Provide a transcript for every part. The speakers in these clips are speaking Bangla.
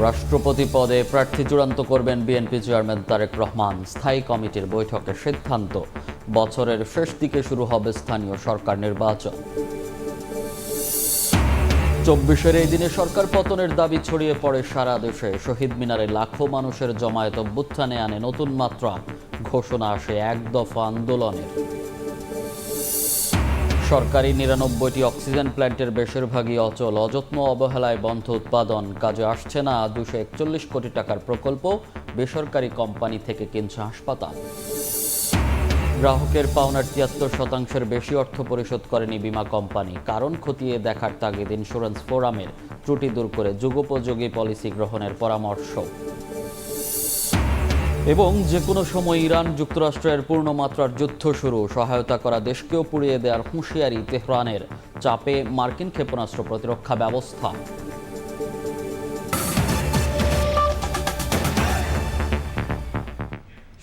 রাষ্ট্রপতি পদে প্রার্থী চূড়ান্ত করবেন বিএনপি চেয়ারম্যান তারেক রহমান। স্থায়ী কমিটির বৈঠকে সিদ্ধান্ত, বছরের শেষ দিকে শুরু হবে স্থানীয় সরকার নির্বাচন। 24-এর এই দিনে সরকার পতনের দাবি ছড়িয়ে পড়ে সারা দেশে। শহীদ মিনারে লাখো মানুষের জমায়েত অভ্যুত্থানে আনে নতুন মাত্রা। ঘোষণা আসে এক দফা আন্দোলনের। সরকারি 99টি অক্সিজেন প্ল্যান্টের বেশিরভাগই অচল। অযত্ন অবহেলায় বন্ধ উৎপাদন। কাজে আসছে না 241 কোটি টাকার প্রকল্প। বেসরকারি কোম্পানি থেকে কিনছে হাসপাতাল। গ্রাহকের পাওনার 73% বেশি অর্থ পরিশোধ করেনি বীমা কোম্পানি। কারণ খতিয়ে দেখার তাগিদ ইন্স্যুরেন্স ফোরামের। ত্রুটি দূর করে যুগোপযোগী পলিসি গ্রহণের পরামর্শ। এবং যে কোনো সময় ইরান যুক্তরাষ্ট্রের পূর্ণমাত্রার যুদ্ধ শুরু। সহায়তা করা দেশকেও পুড়িয়ে দেওয়ার হুঁশিয়ারি তেহরানের। চাপে মার্কিন ক্ষেপণাস্ত্র প্রতিরক্ষা ব্যবস্থা।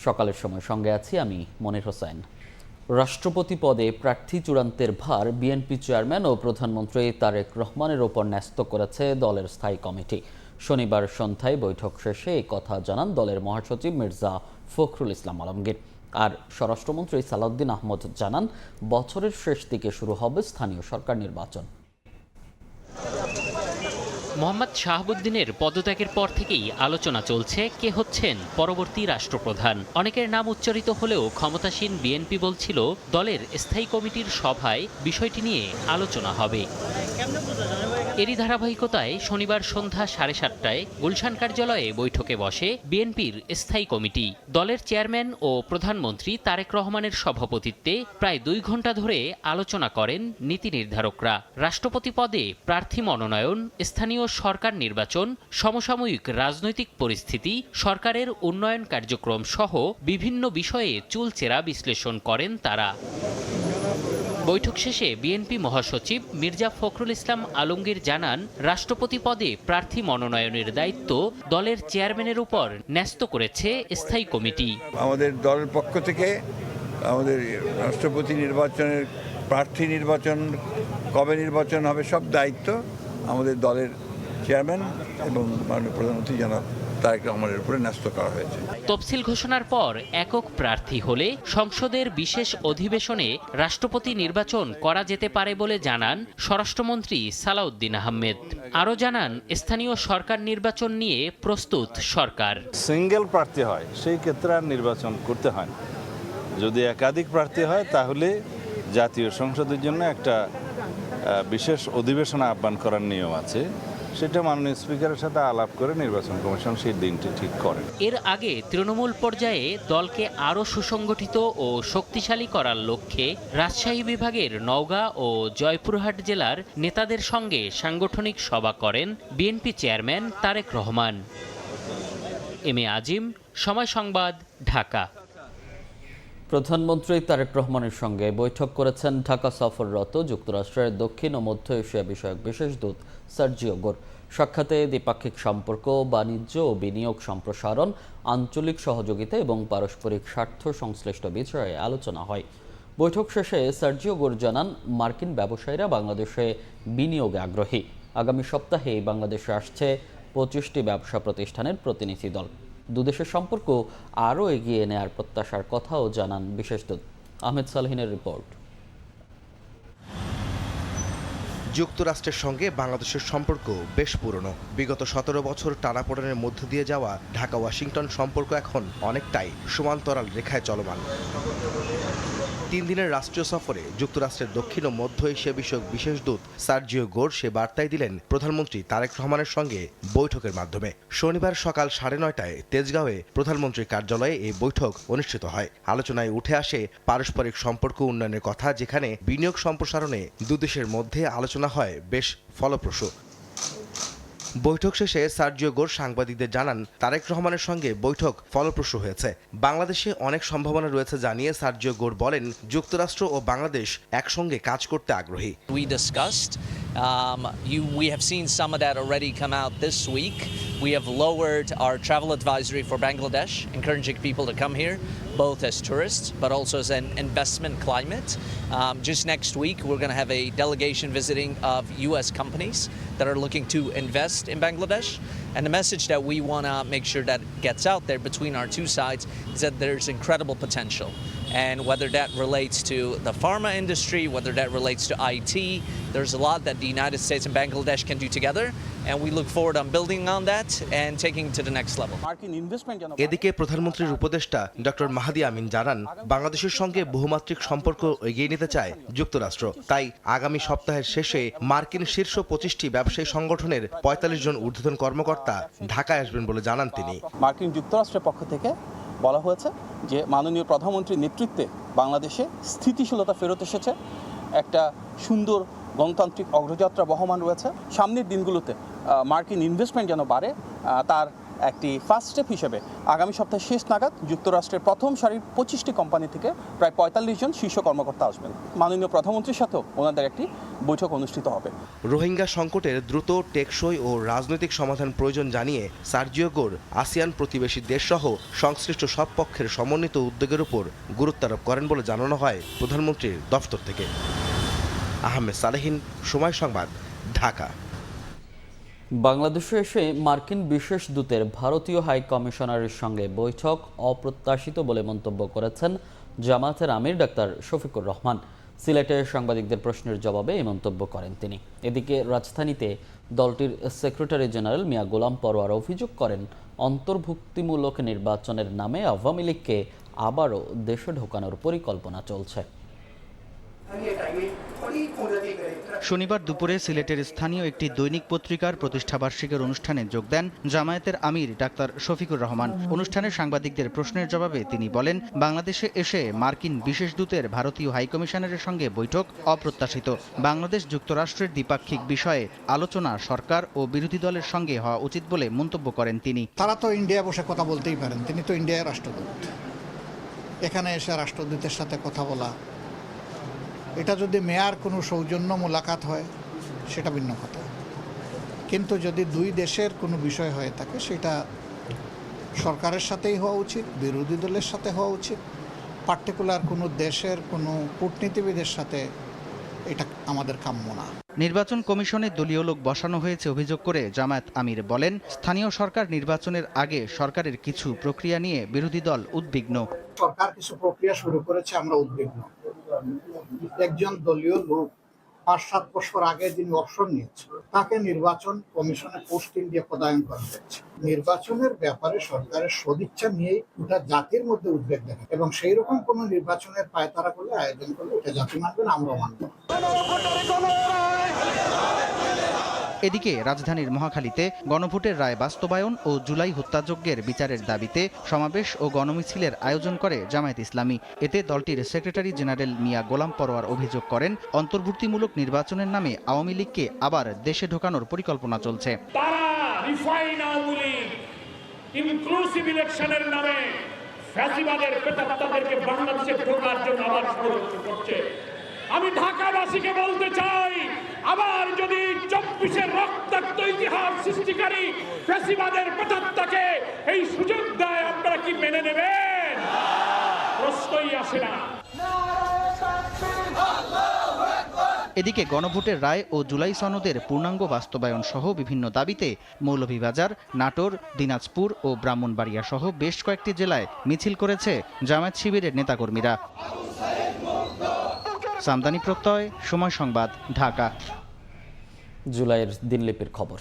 সকালের সময় সঙ্গে আছি আমি মনির হোসেন। রাষ্ট্রপতি পদে প্রার্থী চূড়ান্তের ভার বিএনপি চেয়ারম্যান ও প্রধানমন্ত্রী তারেক রহমানের ওপর ন্যস্ত করেছে দলের স্থায়ী কমিটি। শনিবার সন্ধ্যায় বৈঠক শেষে এই কথা জানান দলের মহাসচিব মির্জা ফখরুল ইসলাম আলমগীর। আর স্বরাষ্ট্রমন্ত্রী সালাউদ্দিন আহমদ জানান, বছরের শেষ দিকে শুরু হবে স্থানীয় সরকার নির্বাচন। মোহাম্মদ শাহাবুদ্দিনের পদত্যাগের পর থেকেই আলোচনা চলছে কে হচ্ছেন পরবর্তী রাষ্ট্রপ্রধান। অনেকের নাম উচ্চারিত হলেও ক্ষমতাসীন বিএনপি বলছিল দলের স্থায়ী কমিটির সভায় বিষয়টি নিয়ে আলোচনা হবে। এরই ধারাবাহিকতায় শনিবার সন্ধ্যা 7:30টায় গুলশান কার্যালয়ে বৈঠকে বসে বিএনপির স্থায়ী কমিটি। দলের চেয়ারম্যান ও প্রধানমন্ত্রী তারেক রহমানের সভাপতিত্বে প্রায় 2 ঘণ্টা ধরে আলোচনা করেন নীতি নির্ধারকরা। রাষ্ট্রপতি পদে প্রার্থী মনোনয়ন, স্থানীয় সরকার নির্বাচন, সমসাময়িক রাজনৈতিক পরিস্থিতি, সরকারের উন্নয়ন কার্যক্রম সহ বিভিন্ন বিষয়ে চুলচেরা বিশ্লেষণ করেন তারা। বৈঠক শেষে বিএনপি মহাসচিব মির্জা ফখরুল ইসলাম আলমগীর জানান, রাষ্ট্রপতি পদে প্রার্থী মনোনয়নের দায়িত্ব দলের চেয়ারম্যানের উপর ন্যস্ত করেছে স্থায়ী কমিটি। আমাদের দলের পক্ষ থেকে আমাদের রাষ্ট্রপতি নির্বাচনের প্রার্থী নির্বাচন, কবে নির্বাচন হবে, সব দায়িত্ব আমাদের দলের চেয়ারম্যান এবং মাননীয় প্রধানমন্ত্রী জনাব তারেক রহমানের উপরে ন্যস্ত করা হয়েছে। তফসিল ঘোষণার পর একক প্রার্থী হলে সংসদের বিশেষ অধিবেশনে রাষ্ট্রপতি নির্বাচন করা যেতে পারে বলে জানান স্বরাষ্ট্রমন্ত্রী সালাউদ্দিন আহমেদ। আরও জানান, স্থানীয় সরকার নির্বাচন নিয়ে প্রস্তুত সরকার। সিঙ্গেল প্রার্থী হয় সেই ক্ষেত্রে আর নির্বাচন করতে হয় না। যদি একাধিক প্রার্থী হয় তাহলে জাতীয় সংসদের জন্য একটা বিশেষ অধিবেশন আহ্বান করার নিয়ম আছে। সেটা মাননীয় স্পিকারের সাথে আলাপ করে নির্বাচন কমিশন সেই দিনটি ঠিক করে। এর আগে তৃণমূল পর্যায়ে দলকে আরও সুসংগঠিত ও শক্তিশালী করার লক্ষ্যে রাজশাহী বিভাগের নওগাঁ ও জয়পুরহাট জেলার নেতাদের সঙ্গে সাংগঠনিক সভা করেন BNP chairman Tarique Rahman. M A Azim, Somoy Sangbad, Dhaka. প্রধানমন্ত্রী তারেক রহমানের সঙ্গে বৈঠক করেছেন ঢাকা সফররত যুক্তরাষ্ট্রের দক্ষিণ ও মধ্য এশিয়া বিষয়ক বিশেষ দূত সার্জিও গোর। সাক্ষাতে দ্বিপাক্ষিক সম্পর্ক, বাণিজ্য ও বিনিয়োগ সম্প্রসারণ, আঞ্চলিক সহযোগিতা এবং পারস্পরিক স্বার্থ সংশ্লিষ্ট বিষয়ে আলোচনা হয়। বৈঠক শেষে সার্জিও গোর জানান, মার্কিন ব্যবসায়ীরা বাংলাদেশে বিনিয়োগে আগ্রহী। আগামী সপ্তাহেই বাংলাদেশে আসছে 25টি ব্যবসা প্রতিষ্ঠানের প্রতিনিধি দল। দুদেশের সম্পর্ক আরও এগিয়ে নেয়ার প্রত্যাশার কথাও জানান বিশেষ দূত। আহমেদ সালহিনের রিপোর্ট। যুক্তরাষ্ট্রের সঙ্গে বাংলাদেশের সম্পর্ক বেশ পুরনো। বিগত 17 বছর টানাপোড়েনের মধ্য দিয়ে যাওয়া ঢাকা ওয়াশিংটন সম্পর্ক এখন অনেকটাই সমান্তরাল রেখায় চলমান। 3 দিনের রাষ্ট্রীয় সফরে যুক্তরাষ্ট্রের দক্ষিণ ও মধ্য এশিয়া বিষয়ক বিশেষ দূত সার্জিও গোর সে বার্তাই দিলেন প্রধানমন্ত্রী তারেক রহমানের সঙ্গে বৈঠকের মাধ্যমে। শনিবার সকাল 9:30টায় তেজগাঁওয়ে প্রধানমন্ত্রীর কার্যালয়ে এই বৈঠক অনুষ্ঠিত হয়। আলোচনায় উঠে আসে পারস্পরিক সম্পর্ক উন্নয়নের কথা, যেখানে বিনিয়োগ সম্প্রসারণে দুদেশের মধ্যে আলোচনা হয় বেশ ফলপ্রসূ। বৈঠক শেষে সার্জিও গোর সাংবাদিকদের জানান, তারেক রহমানের সঙ্গে বৈঠক ফলপ্রসূ হয়েছে। বাংলাদেশে অনেক সম্ভাবনা রয়েছে জানিয়ে সার্জিও গোর বলেন, যুক্তরাষ্ট্র ও বাংলাদেশ একসঙ্গে কাজ করতে আগ্রহী। We discussed. We have seen some of that already come out this week. We have lowered our travel advisory for Bangladesh, encouraging people to come here, both as tourists but also as an investment climate. Just next week, we're going to have a delegation visiting of U.S. companies that are looking to invest in Bangladesh. And the message that we want to make sure that gets out there between our two sides is that there's incredible potential. And whether that relates to the pharma industry, whether that relates to IT, there's a lot that the United States and Bangladesh can do together. And we look forward on building on that and taking it to the next level. এদিকে প্রধানমন্ত্রীর উপদেষ্টা ডক্টর মাহাদি আমিন জানান, বাংলাদেশের সঙ্গে বহুমাত্রিক সম্পর্ক এগিয়ে নিতে চায় যুক্তরাষ্ট্র। তাই আগামী সপ্তাহের শেষে মার্কিন শীর্ষ 25টি ব্যবসায়ী সংগঠনের 45 জন ঊর্ধ্বতন কর্মকর্তা ঢাকায় আসবেন বলে জানান তিনি। মার্কিন যুক্তরাষ্ট্রের পক্ষ থেকে বলা হয়েছে যে মাননীয় প্রধানমন্ত্রীর নেতৃত্বে বাংলাদেশে স্থিতিশীলতা ফেরত এসেছে, একটা সুন্দর গণতান্ত্রিক অগ্রযাত্রা বহমান রয়েছে। সামনের দিনগুলোতে মার্কিন ইনভেস্টমেন্ট যেন বাড়ে, তার একটি ফার্স্ট স্টেপ হিসেবে আগামী সপ্তাহের শেষ নাগাদ যুক্তরাষ্ট্রের প্রথম সারির 25টি কোম্পানি থেকে প্রায় 45 জন শীর্ষ কর্মকর্তা আসবেন। মাননীয় প্রধানমন্ত্রীর সাথেও ওনাদের একটি বৈঠক অনুষ্ঠিত হবে। রোহিঙ্গা সংকটের দ্রুত, টেকসই ও রাজনৈতিক সমাধান প্রয়োজন জানিয়ে সার্জিও গোর আসিয়ান প্রতিবেশী দেশসহ সংশ্লিষ্ট সব পক্ষের সমন্বিত উদ্যোগের উপর গুরুত্বারোপ করেন বলে জানানো হয় প্রধানমন্ত্রীর দফতর থেকে। আহমেদ সালেহিন, সময় সংবাদ, ঢাকা। বাংলাদেশে এসে মার্কিন বিশেষ দূতের ভারতীয় হাই কমিশনারের সঙ্গে বৈঠক অপ্রত্যাশিত বলে মন্তব্য করেছেন জামায়াতের আমির ডাক্তার শফিকুর রহমান। সিলেটে সাংবাদিকদের প্রশ্নের জবাবে এই মন্তব্য করেন তিনি। এদিকে রাজধানীতে দলটির সেক্রেটারি জেনারেল মিয়া গোলাম পরোয়ার অভিযোগ করেন, অন্তর্ভুক্তিমূলক নির্বাচনের নামে আওয়ামী লীগকে আবারও দেশে ঢোকানোর পরিকল্পনা চলছে। শনিবার দুপুরে সিলেটের স্থানীয় একটি দৈনিক পত্রিকার প্রতিষ্ঠাবার্ষিকীর অনুষ্ঠানে যোগ দেন জামায়াতের আমির ডাক্তার শফিকুর রহমান। অনুষ্ঠানে সাংবাদিকদের প্রশ্নের জবাবে তিনি বলেন, বাংলাদেশে এসে মার্কিন বিশেষ দূতের ভারতীয় হাইকমিশনারের সঙ্গে বৈঠক অপ্রত্যাশিত। বাংলাদেশ যুক্তরাষ্ট্রের দ্বিপাক্ষিক বিষয়ে আলোচনা সরকার ও বিরোধী দলের সঙ্গে হওয়া উচিত বলে মন্তব্য করেন তিনি। তারা তো ইন্ডিয়া বসে কথা বলতেই পারেন, তিনি তো ইন্ডিয়ার রাষ্ট্রদূত। এখানে এসে রাষ্ট্রদূতের সাথে কথা বলা, এটা যদি মেয়ার কোনো সৌজন্য মোলাকাত হয় সেটা ভিন্ন কথা, কিন্তু যদি দুই দেশের কোনো বিষয় হয়ে থাকে সেটা সরকারের সাথেই হওয়া উচিত, বিরোধী দলের সাথে হওয়া উচিত, পার্টিকুলার কোনো দেশের কোনো কূটনীতিবিদের সাথে এটা আমাদের কাম্য না। নির্বাচন কমিশনে দলীয় লোক বসানো হয়েছে অভিযোগ করে জামায়াত আমির বলেন, স্থানীয় সরকার নির্বাচনের আগে সরকারের কিছু প্রক্রিয়া নিয়ে বিরোধী দল উদ্বিগ্ন। সরকার কিছু প্রক্রিয়া শুরু করেছে, আমরা উদ্বিগ্ন। একজন দলীয় লোক 5-7 বছর আগে যিনি অবসর নিয়েছে তাকে নির্বাচন কমিশনে পোস্টিং দিয়ে পদায়ন করা হয়েছে। নির্বাচনের ব্যাপারে সরকারের সদিচ্ছা নিয়েই গোটা জাতির মধ্যে উদ্বেগ দেখা, এবং সেই রকম কোন নির্বাচনের পায়তারা করলে, আয়োজন করলে এটা জাতি মানবে না, আমরাও মানব না। এদিকে রাজধানীর মহাখালীতে গণভোটের রায় বাস্তবায়ন ও জুলাই হত্যাযজ্ঞের বিচারের দাবিতে সমাবেশ ও গণমিছিলের আয়োজন করে জামায়াত ইসলামী। এতে দলটির সেক্রেটারি জেনারেল মিয়া গোলাম পরোয়ার অভিযোগ করেন, অন্তর্ভুক্তিমূলক নির্বাচনের নামে আওয়ামী লীগকে আবার দেশে ঢোকানোর পরিকল্পনা চলছে। তারা রিফাইন আওয়ামী লীগ ইনক্লুসিভ ইলেকশনের নামে ফ্যাসিবাদের প্রেতাত্মাদেরকে বাংলাদেশে ঢোকার জন্য আবার ষড়যন্ত্র করছে। আমি ঢাকাবাসীকে বলতে চাই, আবার যদি 24-এর রক্তাক্ত ইতিহাস সৃষ্টিকারী ফ্যাসিবাদের প্রেতাত্মাকে এই সুযোগ দেয়, আপনারা কি মেনে নেবেন? প্রশ্নই আসে না। এদিকে গণভোটের রায় ও জুলাই সনদের পূর্ণাঙ্গ বাস্তবায়ন সহ বিভিন্ন দাবিতে মৌলভীবাজার, নাটোর, দিনাজপুর ও ব্রাহ্মণবাড়িয়া সহ বেশ কয়েকটি জেলায় মিছিল করেছে জামায়াত শিবিরের নেতাকর্মীরা। সামদানি প্রত্যয়, সময় সংবাদ, ঢাকা। জুলাইয়ের দিনলিপির খবর।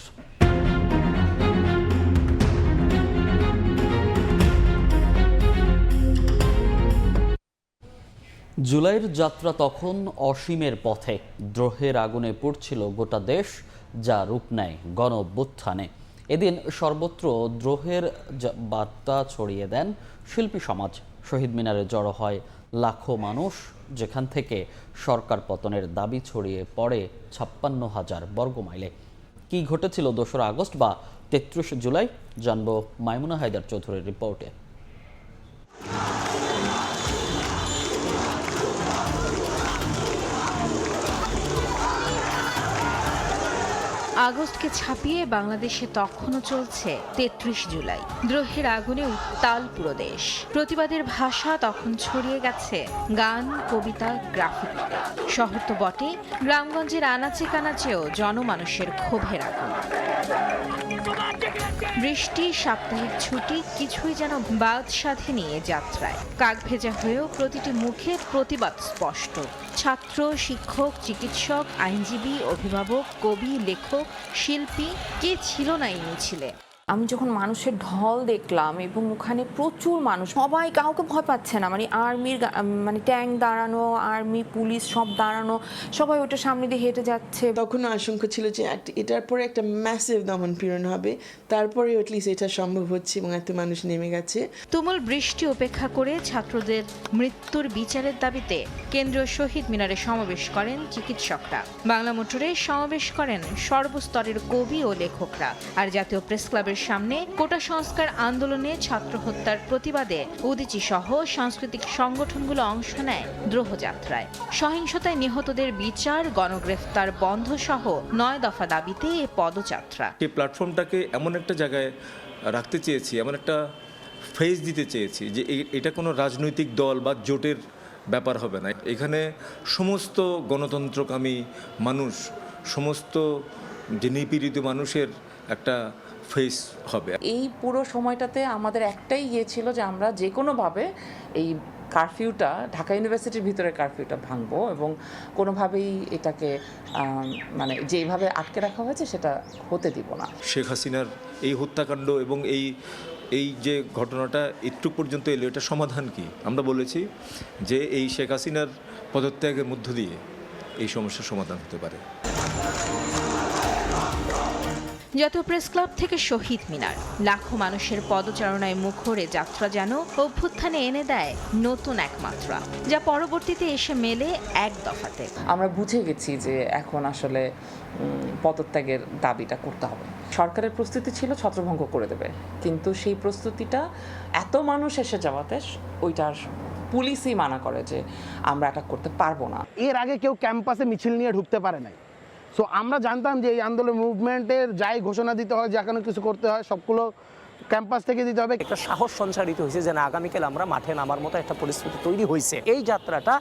জুলাইয়ের যাত্রা তখন অসীমের পথে। দ্রোহের আগুনে পুড়ছিল গোটা দেশ, যা রূপ নেয় গণ অভ্যুত্থানে। এদিন সর্বত্র দ্রোহের বার্তা ছড়িয়ে দেন শিল্পী সমাজ। শহীদ মিনারে জড়ো হয় লাখো মানুষ, যেখান থেকে সরকার পতনের দাবি ছড়িয়ে পড়ে 56,000 বর্গমাইলে। কি ঘটেছিল 2রা আগস্ট বা 33 জুলাই, জানব মাইমুনা হায়দার চৌধুরীর রিপোর্টে। আগস্টকে ছাপিয়ে বাংলাদেশে তখনও চলছে ৩৩ জুলাই। দ্রোহের আগুনে উত্তাল পুরো দেশ। প্রতিবাদের ভাষা তখন ছড়িয়ে গেছে গান, কবিতা, গ্রাফিতিতে। শহর তো বটে, গ্রামগঞ্জের আনাচে কানাচেও জনমানুষের ক্ষোভের আগুন। বৃষ্টি, সাপ্তাহিক ছুটি কিছুই যেন বাদ সাধেনি এ যাত্রায়। কাক ভেজা হয়েও প্রতিটি মুখে প্রতিবাদ স্পষ্ট। ছাত্র, শিক্ষক, চিকিৎসক, আইনজীবী, অভিভাবক, কবি, লেখক, শিল্পী, কে ছিল না এই মিছিলে? আমি যখন মানুষের ঢল দেখলাম এবং ওখানে প্রচুর মানুষ, সবাই কাউকে ভয় পাচ্ছে না, মানে আর্মির ট্যাঙ্ক দাঁড়ানো, আর্মি পুলিশ সব দাঁড়ানো, সবাই ওটার সামনে দিয়ে হেঁটে যাচ্ছে। তখন আশঙ্কা ছিল যে এটার পরে একটা ম্যাসিভ দমন পীড়ন হবে, তারপরে অ্যাটলিস্ট এটা সম্ভব হচ্ছে এবং এত মানুষ নেমে গেছে। তুমুল বৃষ্টি উপেক্ষা করে ছাত্রদের মৃত্যুর বিচারের দাবিতে কেন্দ্রীয় শহীদ মিনারে সমাবেশ করেন চিকিৎসকরা। বাংলা মোটরে সমাবেশ করেন সর্বস্তরের কবি ও লেখকরা। আর জাতীয় প্রেস ক্লাবের সামনে কোটা সংস্কার আন্দোলনে ছাত্র হত্যার প্রতিবাদে উদীচী সহ সাংস্কৃতিক সংগঠনগুলো অংশ নেয় দ্রোহযাত্রায়। সহিংসতায় নিহতদের বিচার, গণগ্রেফতার বন্ধ সহ 9 দফা দাবিতে এ পদযাত্রা। এই প্ল্যাটফর্মটাকে এমন একটা জায়গায় রাখতে চেয়েছি, এমন একটা ফেস দিতে চেয়েছি যে এটা কোনো রাজনৈতিক দল বা জোটের ব্যাপার হবে না। এখানে সমস্ত গণতন্ত্রকামী মানুষ, সমস্ত যে নিপীড়িত মানুষের একটা ফেস হবে। এই পুরো সময়টাতে আমাদের একটাই ছিল যে আমরা যে কোনোভাবে এই কারফিউটা, ঢাকা ইউনিভার্সিটির ভিতরে কারফিউটা ভাঙবো এবং কোনোভাবেই এটাকে যেইভাবে আটকে রাখা হয়েছে সেটা হতে দিব না। শেখ হাসিনার এই হত্যাকাণ্ড এবং এই যে ঘটনাটা একটু পর্যন্ত এলো, এটা সমাধান কি? আমরা বলেছি যে এই শেখ হাসিনার পদত্যাগের মধ্য দিয়ে এই সমস্যার সমাধান হতে পারে। জাতীয় প্রেস ক্লাব থেকে শহীদ মিনার, লাখো মানুষের পদচারণায় মুখরে যাত্রা যেন অভ্যুত্থানে এনে দেয় নতুন এক মাত্রা, যা পরবর্তীতে এসে মেলে 1 দফাতে। আমরা বুঝে গেছি যে এখন আসলে পদত্যাগের দাবিটা করতে হবে। সরকারের প্রস্তুতি ছিল ছত্রভঙ্গ করে দেবে, কিন্তু সেই প্রস্তুতিটা এত মানুষ এসে যাওয়াতে ওইটার পুলিশই মানা করে যে আমরা এটা করতে পারবো না। এর আগে কেউ ক্যাম্পাসে মিছিল নিয়ে ঢুকতে পারে নাই। সো আমরা জানতাম যে এই আন্দোলন মুভমেন্টের যাই ঘোষণা দিতে হয়, যা কোনো কিছু করতে হয়, সবগুলো ক্যাম্পাস থেকে দিতে হবে। একটা সাহস সঞ্চারিত হয়েছে যে না, আগামীকাল আমরা মাঠে নামার মতো একটা পরিস্থিতি তৈরি হয়েছে। এই যাত্রাটা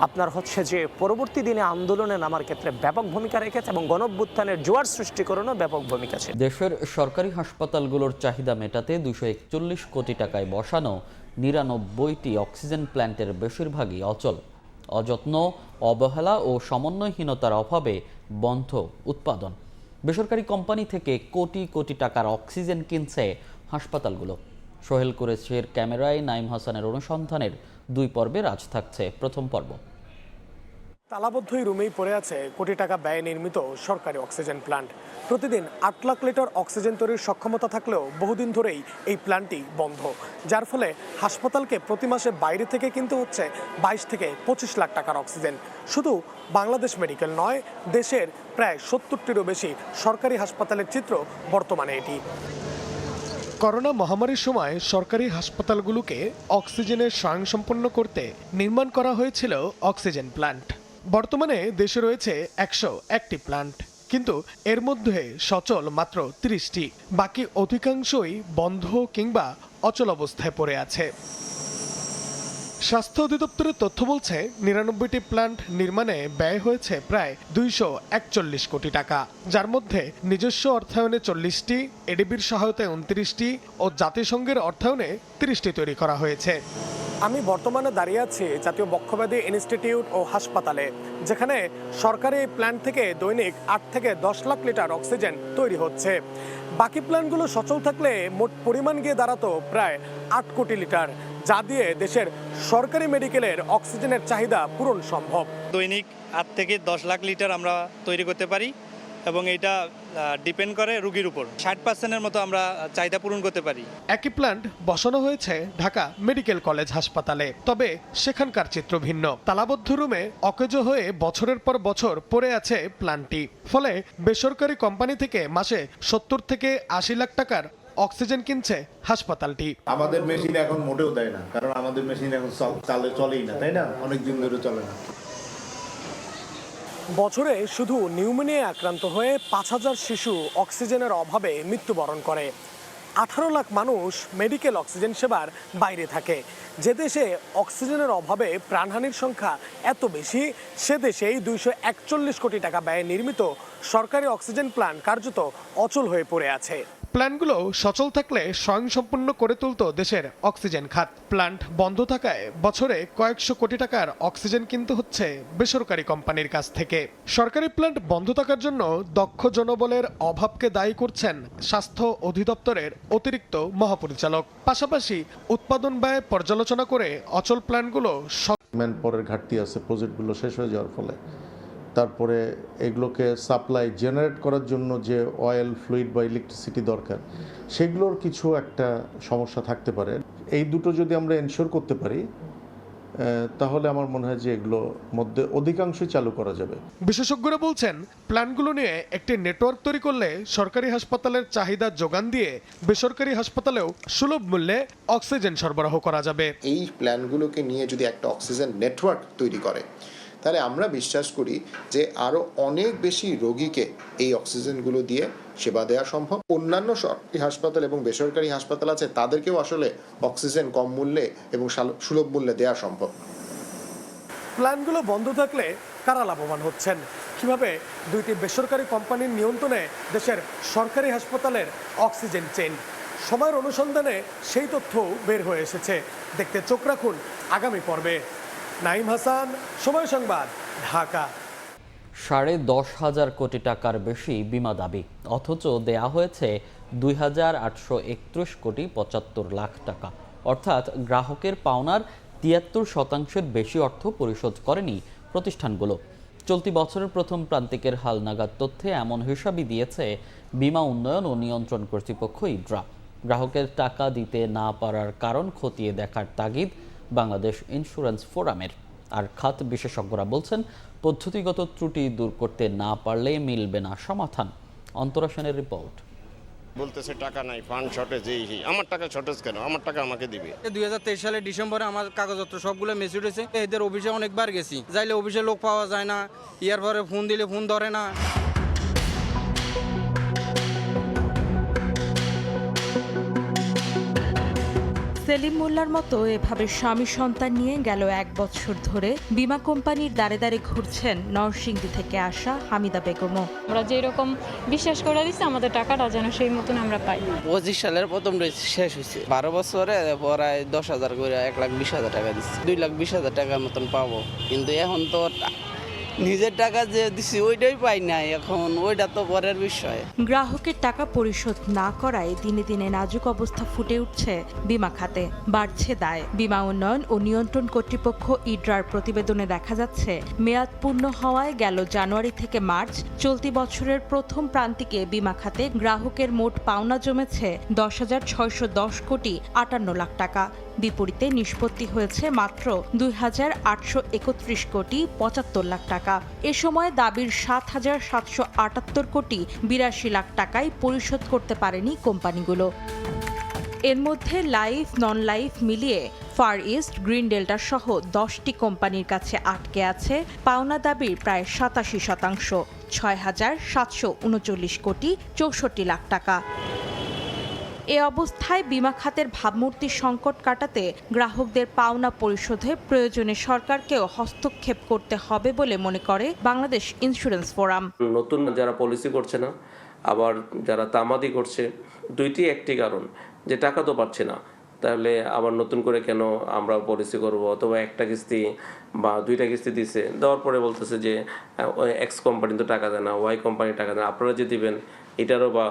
আপনার হচ্ছে যে পরবর্তী দিনে আন্দোলনে নামার ক্ষেত্রে ব্যাপক ভূমিকা রেখেছে এবং গণঅভ্যুত্থানের জোয়ার সৃষ্টিকরণও ব্যাপক ভূমিকা আছে। দেশের সরকারি হাসপাতালগুলোর চাহিদা মেটাতে 241 কোটি টাকায় বসানো 99টি অক্সিজেন প্ল্যান্টের বেশিরভাগই অচল। অযত্ন, অবহেলা ও সমন্বয়হীনতার অভাবে বন্ধ উৎপাদন। বেসরকারি কোম্পানি থেকে কোটি কোটি টাকার অক্সিজেন কিনছে হাসপাতালগুলো। সোহেল কুরেশির ক্যামেরায় নাইম হাসানের অনুসন্ধানের 2 পর্বের আজ থাকছে প্রথম পর্ব। তালাবদ্ধ এই রুমেই পড়ে আছে কোটি টাকা ব্যয়ে নির্মিত সরকারি অক্সিজেন প্ল্যান্ট। প্রতিদিন 8 লাখ লিটার অক্সিজেন তৈরির সক্ষমতা থাকলেও বহুদিন ধরেই এই প্ল্যান্টটি বন্ধ, যার ফলে হাসপাতালকে প্রতি মাসে বাইরে থেকে কিনতে হচ্ছে 22 থেকে 25 লাখ টাকার অক্সিজেন। শুধু বাংলাদেশ মেডিকেল নয়, দেশের প্রায় 70টিরও বেশি সরকারি হাসপাতালের চিত্র বর্তমানে এটি। করোনা মহামারীর সময় সরকারি হাসপাতালগুলোকে অক্সিজেনের স্বয়ংসম্পন্ন করতে নির্মাণ করা হয়েছিল অক্সিজেন প্ল্যান্ট। বর্তমানে দেশে রয়েছে 101টি প্ল্যান্ট, কিন্তু এর মধ্যে সচল মাত্র 30টি। বাকি অধিকাংশই বন্ধ কিংবা অচল অবস্থায় পড়ে আছে। স্বাস্থ্য অধিদপ্তরের তথ্য বলছে 99টি প্ল্যান্ট নির্মাণে ব্যয় হয়েছে প্রায় 241 কোটি টাকা, যার মধ্যে নিজস্ব অর্থায়নে 40টি, এডিবির সহায়তায় 29টি ও জাতিসংঘের অর্থায়নে 30টি তৈরি করা হয়েছে। আমি বর্তমানে দাঁড়িয়ে আছি জাতীয় বক্ষব্যাধি ইনস্টিটিউট ও হাসপাতালে, যেখানে সরকারি প্ল্যান্ট থেকে দৈনিক 8 থেকে 10 লাখ লিটার অক্সিজেন তৈরি হচ্ছে। বাকি প্ল্যান্টগুলো সচল থাকলে মোট পরিমাণ গিয়ে দাঁড়াতো প্রায় 8 কোটি লিটার, যা দিয়ে দেশের সরকারি মেডিকেলের অক্সিজেনের চাহিদা পূরণ সম্ভব। দৈনিক 8 থেকে 10 লাখ লিটার আমরা তৈরি করতে পারি এবং এটা ডিপেন্ড করে রোগীর উপর। 60%-এর মতো আমরা চাহিদা পূরণ করতে পারি। একই প্ল্যান্ট বসানো হয়েছে ঢাকা মেডিকেল কলেজ হাসপাতালে, তবে সেখানকার চিত্র ভিন্ন। তালাবদ্ধ রুমে অকেজো হয়ে বছরের পর বছর পড়ে আছে প্ল্যান্টটি, ফলে বেসরকারি কোম্পানি থেকে মাসে 70 থেকে 80 লাখ টাকার অক্সিজেন কিনছে হাসপাতালটি। আমাদের মেশিন এখন মোটেও দেয় না, কারণ আমাদের মেশিন এখন চলেই না, তাই না? অনেক দিন ধরে চলে না। বছরে শুধু নিউমোনিয়ায় আক্রান্ত হয়ে 5,000 শিশু অক্সিজেনের অভাবে মৃত্যুবরণ করে। 18 লাখ মানুষ মেডিকেল অক্সিজেন সেবার বাইরে থাকে। যে দেশে অক্সিজেনের অভাবে প্রাণহানির সংখ্যা এত বেশি, সে দেশেই 241 কোটি টাকা ব্যয়ে নির্মিত সরকারি অক্সিজেন প্ল্যান্ট কার্যত অচল হয়ে পড়ে আছে। প্ল্যান্টগুলো সচল থাকলে স্বয়ংসম্পূর্ণ করে তুলত দেশের অক্সিজেন খাত। প্ল্যান্ট বন্ধ থাকায় বছরে কয়েকশো কোটি টাকার অক্সিজেন কিনতে হচ্ছে বেসরকারি কোম্পানির কাছ থেকে। সরকারি প্ল্যান্ট বন্ধ থাকার জন্য দক্ষ জনবলের অভাবকে দায়ী করছেন স্বাস্থ্য অধিদপ্তরের অতিরিক্ত মহাপরিচালক। পাশাপাশি উৎপাদন ব্যয় পর্যালোচনা করে অচল প্ল্যান্টগুলো ম্যান পাওয়ারের ঘাটতি আছে প্রজেক্টগুলো শেষ হয়ে যাওয়ার ফলে। তারপরে এগুলোকে সাপ্লাই জেনারেট করার জন্য যে অয়েল, ফ্লুইড বা ইলেকট্রিসিটি দরকার, সেগুলোর কিছু একটা সমস্যা থাকতে পারে। এই দুটো যদি আমরা এনশিওর করতে পারি তাহলে আমার মনে হয় যে এগুলো মধ্যে অধিকাংশই চালু করা যাবে। বিশেষজ্ঞরা বলছেন, প্ল্যান্টগুলো নিয়ে একটি নেটওয়ার্ক তৈরি করলে সরকারি হাসপাতালের চাহিদা যোগান দিয়ে বেসরকারি হাসপাতালেও সুলভ মূল্যে অক্সিজেন সরবরাহ করা যাবে। এই প্ল্যানগুলোকে নিয়ে যদি একটা অক্সিজেন নেটওয়ার্ক তৈরি করে, তাহলে আমরা বিশ্বাস করি যে আরও অনেক বেশি রোগীকে এই অক্সিজেনগুলো দিয়ে সেবা দেওয়া সম্ভব। অন্যান্য সরকারি হাসপাতাল এবং বেসরকারি হাসপাতাল আছে, তাদেরকেও আসলে অক্সিজেন কম মূল্যে এবং সুলভ মূল্যে দেওয়া সম্ভব। প্ল্যানগুলো বন্ধ থাকলে কারা লাভবান হচ্ছেন? কিভাবে দুইটি বেসরকারি কোম্পানির নিয়ন্ত্রণে দেশের সরকারি হাসপাতালের অক্সিজেন চেইন? সময়ের অনুসন্ধানে সেই তথ্য বের হয়ে এসেছে। দেখতে চোখ রাখুন আগামী পর্বে। নাইম হাসান, সময় সংবাদ, ঢাকা। 10,500 কোটি টাকার বেশি বিমা দাবি, অথচ দেয়া হয়েছে 2,831 কোটি 75 লাখ টাকা। অর্থাৎ গ্রাহকের পাওনার 73% বেশি অর্থ পরিশোধ করেনি প্রতিষ্ঠানগুলো। চলতি বছরের প্রথম প্রান্তিকের হালনাগাদ তথ্যে এমন হিসাবই দিয়েছে বিমা উন্নয়ন ও নিয়ন্ত্রণ কর্তৃপক্ষ ইড্রা। গ্রাহকের টাকা দিতে না পারার কারণ খতিয়ে দেখার তাগিদ বাংলাদেশ ইন্স্যুরেন্স ফোরামের। আর খাত বিশেষজ্ঞরা বলছেন, পদ্ধতিগত ত্রুটি দূর করতে না পারলে মিলবে না সমাধান। অন্তরা সেনের রিপোর্ট। বলতেছে টাকা নাই, ফান্ড শর্টেজ। আমার টাকা শর্টেজ কেন? আমার টাকা আমাকে দিবে। 2023 সালের ডিসেম্বরে আমার কাগজপত্র সবগুলো মেসেজ হয়েছে। এদের অফিসে অনেকবার গেছি, যাইলে অফিসে লোক পাওয়া যায় না, ইয়ার পরে ফোন দিলে ফোন ধরে না। সেলিম মোল্লার মতো এভাবে স্বামী সন্তান নিয়ে গেল 1 বছর ধরে বিমা কোম্পানির দ্বারে দ্বারে ঘুরছেন নরসিংদী থেকে আসা হামিদা বেগমও। আমরা যেরকম বিশ্বাস করে দিচ্ছি আমাদের টাকাটা যেন সেই মতন আমরা পাই। 25 সালের প্রথম শেষ হয়েছে, 12 বছরে প্রায় 10,000 করে 1,20,000 টাকা দিচ্ছি। 2,20,000 টাকার মতন পাবো, কিন্তু এখন তো নিজের টাকা যে দিচ্ছি ওইটাই পাই না, এখন ওইটা তো পরের বিষয়। গ্রাহকের টাকা পরিশোধ না করায় দিনে দিনে নাজুক অবস্থা ফুটে উঠছে বিমা খাতে, বাড়ছে দায়। বিমা উন্নয়ন ও নিয়ন্ত্রণ কর্তৃপক্ষ ইড্রার প্রতিবেদনে দেখা যাচ্ছে, মেয়াদ পূর্ণ হওয়ায় গেল জানুয়ারি থেকে মার্চ চলতি বছরের প্রথম প্রান্তিকে বিমা খাতে গ্রাহকের মোট পাওনা জমেছে 10,610 কোটি 58 লাখ টাকা। বিপরীতে নিষ্পত্তি হয়েছে মাত্র 2,831 কোটি 75 লাখ টাকা। এ সময় দাবির 7,778 কোটি 82 লাখ টাকায় পরিশোধ করতে পারেনি কোম্পানিগুলো। এর মধ্যে লাইফ, নন লাইফ মিলিয়ে ফার ইস্ট, গ্রিন ডেল্টা সহ 10টি কোম্পানির কাছে আটকে আছে পাওনা দাবির প্রায় 87%, 6,739 কোটি 64 লাখ টাকা। এ অবস্থায় বিমা খাতের ভাবমূর্তি সংকট কাটাতে গ্রাহকদের পাওনা পরিশোধে প্রয়োজনে সরকারকেও হস্তক্ষেপ করতে হবে বলে মনে করে বাংলাদেশ ইন্স্যুরেন্স ফোরাম। নতুন যারা পলিসি করছে না, আবার যারা তামাদি করছে, দুইটি একটি কারণ যে টাকা তো পাচ্ছে না, তাহলে আবার নতুন করে কেন আমরা পলিসি করব? অথবা একটা কিস্তি বা দুইটা কিস্তি দিছে, দেওয়ার পরে বলতেছে যে এক্স কোম্পানি তো টাকা দেয় না, ওয়াই কোম্পানি টাকা দেয় না, আপনারা যে দিবেন এটারও বা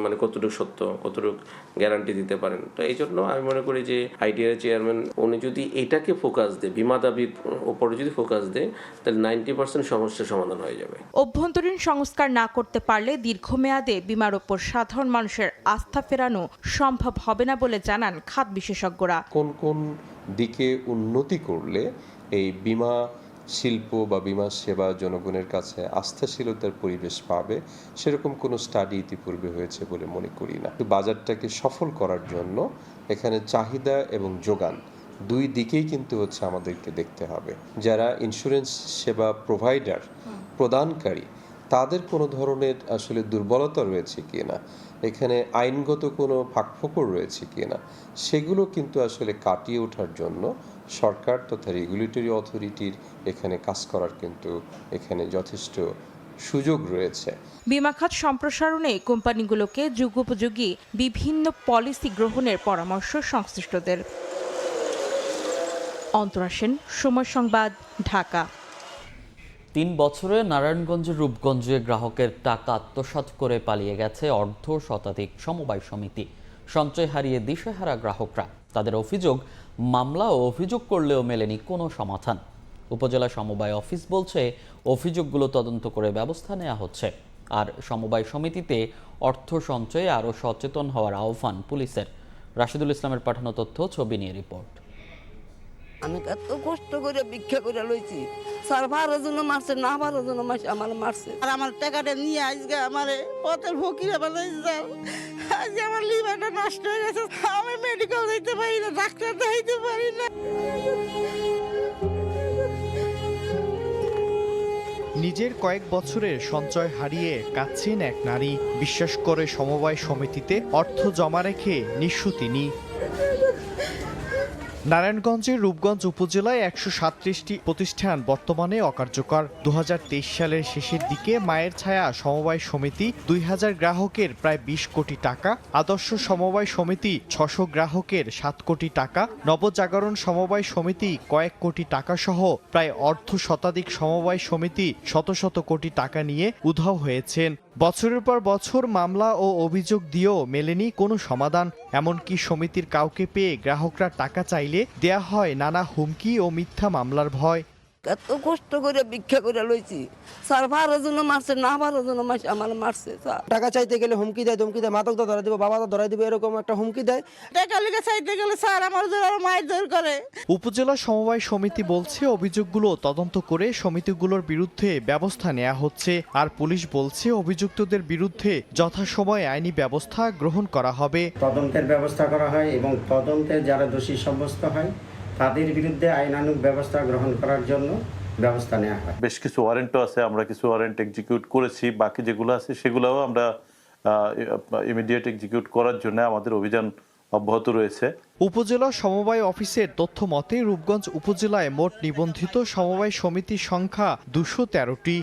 মানে কতটুকু সত্য, কতটুকু গ্যারান্টি দিতে পারেন? তো এই জন্য আমি মনে করি যে আইডিআর চেয়ারম্যান উনি যদি এটাকে ফোকাস দেয়, বিমা দাবির উপরে যদি ফোকাস দেয়, তাহলে 90% সমস্যার সমাধান হয়ে যাবে। অভ্যন্তরীণ সংস্কার না করতে পারলে দীর্ঘমেয়াদে বিমার ওপর সাধারণ মানুষের আস্থা ফেরানো সম্ভব হবে না বলে জানান খাত বিশেষজ্ঞরা। কোন কোন দিকে উন্নতি করলে এই বিমা শিল্প বা বিমা সেবা জনগণের কাছে আস্থাশীলতার পরিবেশ পাবে, সেরকম কোনো স্টাডি ইতিপূর্বে হয়েছে বলে মনে করি না। বাজারটাকে সফল করার জন্য এখানে চাহিদা এবং যোগান দুই দিকেই কিন্তু হচ্ছে আমাদেরকে দেখতে হবে। যারা ইন্স্যুরেন্স সেবা প্রোভাইডার প্রদানকারী তাদের কোনো ধরনের আসলে দুর্বলতা রয়েছে কিনা, এখানে আইনগত কোনো ফাঁকফোকর রয়েছে কিনা, সেগুলো কিন্তু আসলে কাটিয়ে ওঠার জন্য সরকার তথা রেগুলেটরি অথরিটির এখানে কাজ করার কিন্তু এখানে যথেষ্ট সুযোগ রয়েছে। বীমা খাত সম্প্রসারণে কোম্পানিগুলোকে যুগোপযোগী বিভিন্ন পলিসি গ্রহণের পরামর্শ সংশ্লিষ্টদের। অন্তরা সেন, সময় সংবাদ, ঢাকা। 3 বছরে নারায়ণগঞ্জের রূপগঞ্জে গ্রাহকের টাকা আত্মসাৎ করে পালিয়ে গেছে অর্ধ শতাধিক সমবায় সমিতি। সঞ্চয় হারিয়ে দিশেহারা গ্রাহকরা। তাদের অভিযোগ, মামলা ও অভিযোগ করলেও মেলেনি কোনো সমাধান। উপজেলা সমবায় অফিস বলছে অভিযোগগুলো তদন্ত করে ব্যবস্থা নেওয়া হচ্ছে। আর সমবায় সমিতিতে অর্থ সঞ্চয়ে আরও সচেতন হওয়ার আহ্বান পুলিশের। রাশিদুল ইসলামের পাঠানো তথ্য, ছবি নিয়ে রিপোর্ট। আমি এত কষ্ট করে ভিক্ষা করে লইছি, স্যার 12 জন মারছে, না 12 জন আমার মারছে। আর আমার টাকাটা নিয়ে আজকে আমার পথের ফকিরে বানাইছে স্যার। আজকে আমার লিভারটা নষ্ট হয়ে গেছে, আমি মেডিকেল যাইতে পারি না, ডাক্তার দেখাইতে পারি না। নিজের কয়েক বছরের সঞ্চয় হারিয়ে কাঁদছেন এক নারী। বিশ্বাস করে সমবায় সমিতিতে অর্থ জমা রেখে নিঃস্ব তিনি। নারায়ণগঞ্জের রূপগঞ্জ উপজেলায় 137টি প্রতিষ্ঠান বর্তমানে অকার্যকর। 2023 সালের শেষের দিকে মায়ের ছায়া সমবায় সমিতি 2000 গ্রাহকের প্রায় 20 কোটি টাকা, আদর্শ সমবায় সমিতি 600 গ্রাহকের 7 কোটি টাকা, নবজাগরণ সমবায় সমিতি কয়েক কোটি টাকা সহ প্রায় অর্ধ শতাধিক সমবায় সমিতি শত শত কোটি টাকা নিয়ে উধাও হয়েছেন। বছরের পর বছর মামলা ও অভিযোগ দিয়েও মেলেনি কোনো সমাধান। এমনকি সমিতির কাউকে পেয়ে গ্রাহকরা টাকা চাইলে দেয়া হয় নানা হুমকি ও মিথ্যা মামলার ভয়। এত কষ্ট করে ভিক্ষা করে লইছি, স্যার 12 জন মারছে, না 12 জন আমার মারছে। টাকা চাইতে গেলে হুমকি দেয়, ধমকি দেয়, মাদক ধরা দিব, বাবা ধরাই দিব, এরকম একটা হুমকি দেয়। টাকা লেগে চাইতে গেলে স্যার আমার জোর মায়ের জোর করে। উপজেলা সমবায় সমিতি বলছে অভিযোগগুলো তদন্ত করে সমিতিগুলোর বিরুদ্ধে ব্যবস্থা নেওয়া হচ্ছে। আর পুলিশ বলছে অভিযুক্তদের বিরুদ্ধে যথাসময়ে আইনি ব্যবস্থা গ্রহণ করা হবে। তদন্তের ব্যবস্থা করা হয় এবং তদন্তে যারা দোষী সাব্যস্ত হয় তাদের বিরুদ্ধে আইনানুগ ব্যবস্থা গ্রহণ করার জন্য ব্যবস্থা নেওয়া হয়। বেশ কিছু ওয়ারেন্টও আছে, আমরা কিছু ওয়ারেন্ট এক্সিকিউট করেছি, বাকি যেগুলো আছে সেগুলোও আমরা ইমিডিয়েট এক্সিকিউট করার জন্য আমাদের অভিযান অব্যাহত রয়েছে। উপজেলা সমবায় অফিসের তথ্য মতে রূপগঞ্জ উপজেলায় মোট নিবন্ধিত সমবায় সমিতির সংখ্যা 213টি।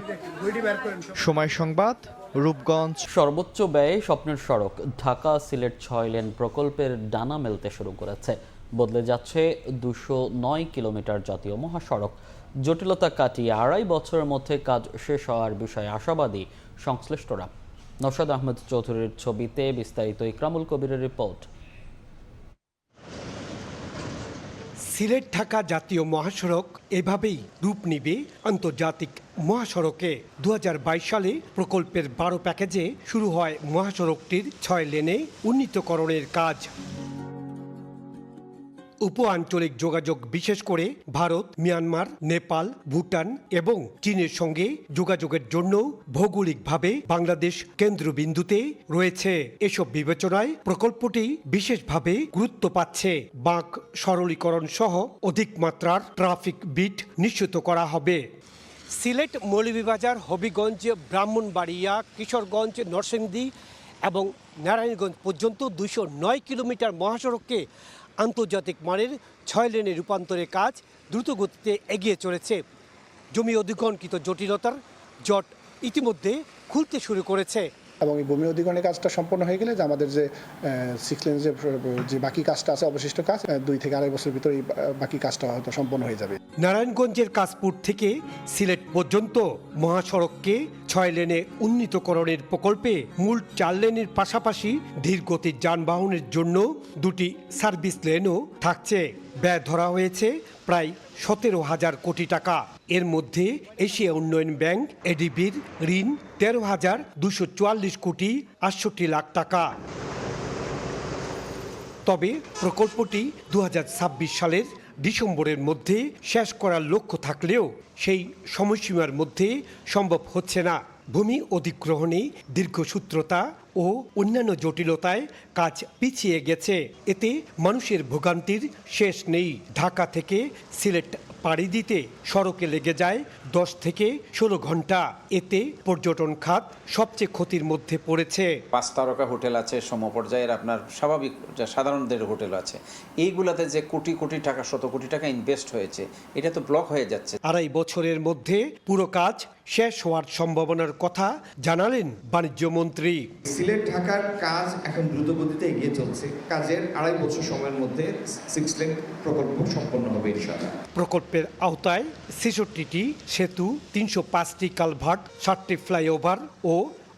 সময় সংবাদ, রূপগঞ্জ। সর্বোচ্চ ব্যয়ে স্বপ্নের সড়ক ঢাকা সিলেট 6 লেন প্রকল্পের ডানা মেলতে শুরু করেছে। বদলে যাচ্ছে 209 কিলোমিটার জাতীয় মহাসড়ক। জটিলতা কাটিয়ে 2.5 বছরের মধ্যে কাজ শেষ হওয়ার বিষয়ে আশাবাদী সংশ্লিষ্টরা। নওশাদ আহমেদ চৌধুরীর ছবিতে বিস্তারিত, ইকরামুল কবিরের রিপোর্ট। সিলেট ঢাকা জাতীয় মহাসড়ক এভাবেই রূপ নিবে আন্তর্জাতিক মহাসড়কে। 2022 সালে প্রকল্পের 12 প্যাকেজে শুরু হয় মহাসড়কটির 6 লেনে উন্নীতকরণের কাজ। উপ আঞ্চলিক যোগাযোগ, বিশেষ করে ভারত, মিয়ানমার, নেপাল, ভুটান এবং চীনের সঙ্গে যোগাযোগের জন্য ভৌগোলিকভাবে বাংলাদেশ কেন্দ্রবিন্দুতে রয়েছে। এসব বিবেচনায় প্রকল্পটি বিশেষভাবে গুরুত্ব পাচ্ছে। বাঁক সরলীকরণ সহ অধিক মাত্রার ট্রাফিক বিট নিশ্চিত করা হবে। সিলেট, মৌলভীবাজার, হবিগঞ্জ, ব্রাহ্মণবাড়িয়া, কিশোরগঞ্জ, নরসিংদী এবং নারায়ণগঞ্জ পর্যন্ত 209 কিলোমিটার মহাসড়ককে আন্তর্জাতিক মানের 6 লেনে রূপান্তরের কাজ দ্রুত গতিতে এগিয়ে চলেছে। জমি অধিগ্রহণকৃত জটিলতার জট ইতিমধ্যে খুলতে শুরু করেছে। এবং এই ভূমি অধিগ্রহণের কাজটা সম্পন্ন হয়ে গেলে যে আমাদের যে 6 লেন যে বাকি কাজটা আছে, অবশিষ্ট কাজ 2 থেকে 2.5 বছরের ভিতরে বাকি কাজটা হয়তো সম্পন্ন হয়ে যাবে। নারায়ণগঞ্জের কাশপুর থেকে সিলেট পর্যন্ত মহাসড়ককে 6 লেনে উন্নীতকরণের প্রকল্পে মূল 4 লেনের পাশাপাশি ধীরগতির যানবাহনের জন্য 2টি সার্ভিস লেনও থাকছে। ব্যয় ধরা হয়েছে প্রায় 17,000 কোটি টাকা। এর মধ্যে এশিয়া উন্নয়ন ব্যাংক এডিবির ঋণ 13,244 কোটি 68 লাখ টাকা। তবে প্রকল্পটি 2026 সালের ডিসেম্বরের মধ্যে শেষ করার লক্ষ্য থাকলেও সেই সময়সীমার মধ্যে সম্ভব হচ্ছে না। ভূমি অধিগ্রহণে দীর্ঘসূত্রতা ও অন্যান্য জটিলতায় কাজ পিছিয়ে গেছে। এতে মানুষের ভোগান্তির শেষ নেই। ঢাকা থেকে সিলেট পাড়ি দিতে সড়কে লেগে যায় 10 থেকে 16 ঘন্টা। এতে পর্যটন খাত সবচেয়ে ক্ষতির মধ্যে পড়েছে। 5 তারকা হোটেল আছে, সমপর্যায়ের আপনার স্বাভাবিক সাধারণদের হোটেল আছে, এইগুলাতে যে কোটি কোটি টাকা, শত কোটি টাকা ইনভেস্ট হয়েছে, এটা তো ব্লক হয়ে যাচ্ছে। 2.5 বছরের মধ্যে পুরো কাজ শেষ হওয়ার সম্ভাবনার কথা জানালেন বাণিজ্য মন্ত্রী। সিলেট ঢাকার কাজ এখন দ্রুতগতিতে এগিয়ে চলছে। কাজের 2.5 বছর সময়ের মধ্যে 6 লেন প্রকল্প সম্পন্ন হবে ইনশাআল্লাহ। প্রকল্পের আওতায় 66টি সেতু, 305টি কালভার্ট, 7টি ফ্লাইওভার ও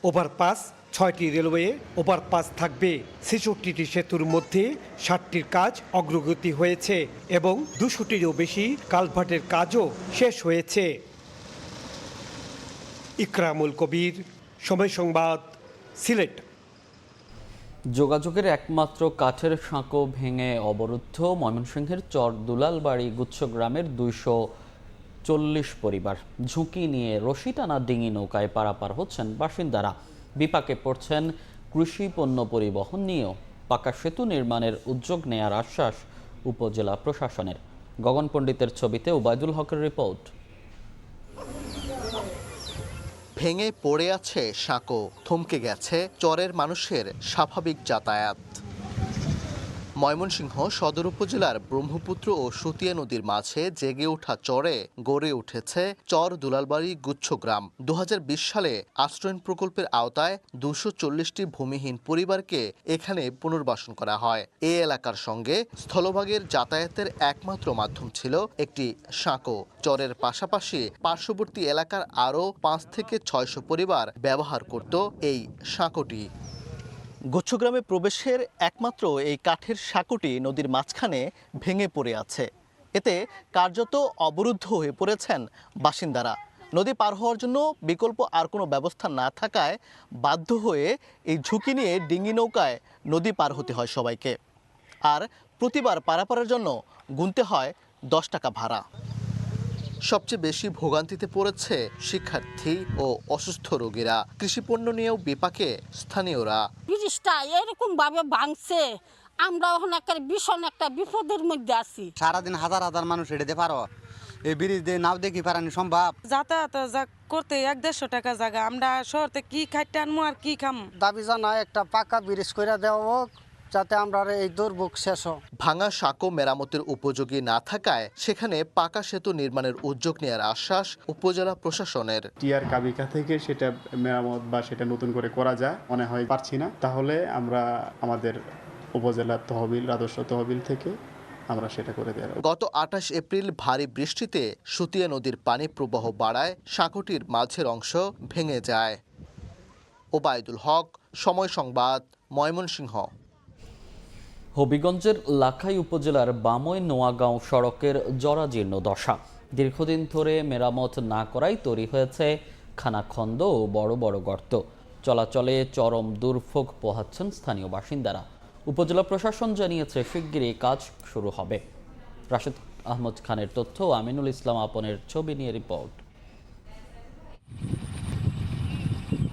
ওভারপাস, 6টি রেলওয়ে ওভারপাস থাকবে। 66টি সেতুর মধ্যে 60টির কাজ অগ্রগতি হয়েছে এবং 200টিরও বেশি কালভার্টের কাজও শেষ হয়েছে। ইকরামুল কবির, সময় সংবাদ, সিলেট। যোগাযোগের একমাত্র কাঠের সাঁকো ভেঙে অবরুদ্ধ ময়মনসিংহের চর দুলালবাড়ি গুচ্ছগ্রামের 240 পরিবার। ঝুঁকি নিয়ে রশি টানা ডিঙি নৌকায় পারাপার হচ্ছেন বাসিন্দারা। বিপাকে পড়ছেন কৃষি পণ্য পরিবহন নিয়েও। পাকা সেতু নির্মাণের উদ্যোগ নেয়ার আশ্বাস উপজেলা প্রশাসনের। গগন পণ্ডিতের ছবিতে ওবায়দুল হকের রিপোর্ট। ভেঙে পড়ে আছে সাঁকো, থমকে গেছে চরের মানুষের স্বাভাবিক যাতায়াত। ময়মনসিংহ সদর উপজেলার ব্রহ্মপুত্র ও সুতিয়া নদীর মাঝে জেগে ওঠা চরে গড়ে উঠেছে চর দুলালবাড়ি গুচ্ছগ্রাম। 2020 সালে আশ্রয়ণ প্রকল্পের আওতায় 240টি ভূমিহীন পরিবারকে এখানে পুনর্বাসন করা হয়। এই এলাকার সঙ্গে স্থলভাগের যাতায়াতের একমাত্র মাধ্যম ছিল একটি সাঁকো। চরের পাশাপাশি পার্শ্ববর্তী এলাকার আরও 5 থেকে 600 পরিবার ব্যবহার করত এই সাঁকোটি। গুচ্ছগ্রামে প্রবেশের একমাত্র এই কাঠের সাঁকোটি নদীর মাঝখানে ভেঙে পড়ে আছে। এতে কার্যত অবরুদ্ধ হয়ে পড়েছেন বাসিন্দারা। নদী পার হওয়ার জন্য বিকল্প আর কোনো ব্যবস্থা না থাকায় বাধ্য হয়ে এই ঝুঁকি নিয়ে ডিঙি নৌকায় নদী পার হতে হয় সবাইকে। আর প্রতিবার পারাপারের জন্য গুনতে হয় 10 টাকা ভাড়া। সবচেয়ে বেশি ভোগান্তিতে পড়েছে শিক্ষার্থী ও অসুস্থ রোগীরা। কৃষিপণ্য নিয়েও বিপাকে স্থানীয়রা। ব্রিজটা এরকম ভাবে ভাঙছে, আমরা এখন একটা ভীষণ একটা বিপদের মধ্যে আছি। সারাদিন হাজার হাজার মানুষ হেঁটে পারো, এই ব্রিজ দিয়ে নাও দেখি পারানি সম্ভব। যাতায়াত করতে 150 টাকা জায়গা, আমরা শহরতে কি খাইতে আনবো আর কি খাম। দাবি জানায় একটা পাকা ব্রিজ করে দেওয়া হোক, যাতে আমরা এই দুর্ভোগ শেষ হোক। ভাঙা সাঁকো মেরামতের উপযোগী না থাকায় সেখানে পাকা সেতু নির্মাণের উদ্যোগ নেওয়ার আশ্বাস উপজেলা প্রশাসনের। টিআর কাবিকা থেকে সেটা মেরামত বা সেটা নতুন করে করা যায় মনে হয় পারছি না, তাহলে আমরা আমাদের উপজেলা তহবিল, রাজস্ব তহবিল থেকে আমরা সেটা করে দেব। গত 28 এপ্রিল ভারী বৃষ্টিতে সুতিয়া নদীর পানি প্রবাহ বাড়ায় সাঁকোটির মাঝের অংশ ভেঙে যায়। ওবায়দুল হক, সময় সংবাদ, ময়মনসিংহ। হবিগঞ্জের লাখাই উপজেলার বামই নোয়াগাঁও সড়কের জরাজীর্ণ দশা। দীর্ঘদিন ধরে মেরামত না করায় তৈরি হয়েছে খানাখন্দ ও বড় বড় গর্ত। চলাচলে চরম দুর্ভোগ পোহাচ্ছেন স্থানীয় বাসিন্দারা। উপজেলা প্রশাসন জানিয়েছে শিগগিরই কাজ শুরু হবে। রাশেদ আহমদ খানের তথ্য, আমিনুল ইসলাম আপনের ছবি নিয়ে রিপোর্ট।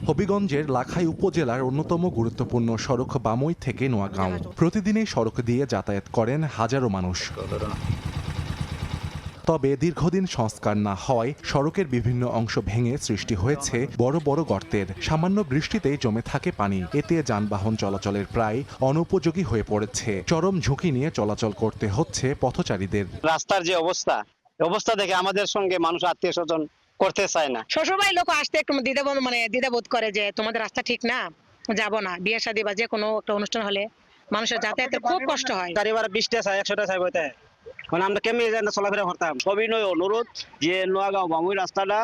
হবিগঞ্জের লাখাই উপজেলার অন্যতম গুরুত্বপূর্ণ সড়ক বামই থেকে নোয়াগাঁও। প্রতিদিনই সড়ক দিয়ে যাতায়াত করেন হাজারো মানুষ। তবে দীর্ঘদিন সংস্কার না হওয়ায় সড়কের বিভিন্ন অংশ ভেঙে সৃষ্টি হয়েছে বড় বড় গর্তের। সামান্য বৃষ্টিতেই জমে থাকে পানি। এতে যানবাহন চলাচলের প্রায় অনুপযোগী হয়ে পড়েছে। চরম ঝুঁকি নিয়ে চলাচল করতে হচ্ছে পথচারীদের। রাস্তার যে অবস্থা দেখে আমাদের সঙ্গে মানুষ আত্মীয় স্বজন করতে চায় না। শ্বশুরবাড়ির লোক আসতে একটু দ্বিধাবোধ করে যে তোমাদের রাস্তা ঠিক না, যাবো না। বিয়ে শাদী বা যে কোনো একটা অনুষ্ঠান হলে মানুষের যাতায়াতে খুব কষ্ট হয়। গাড়ি ভাড়া 20টা চাই, 100টা চাই বইতে, মানে আমরা কেমনি চলাফেরা করতাম। সবিনয় অনুরোধ যে নোয়াগাঁও বামুই রাস্তাটা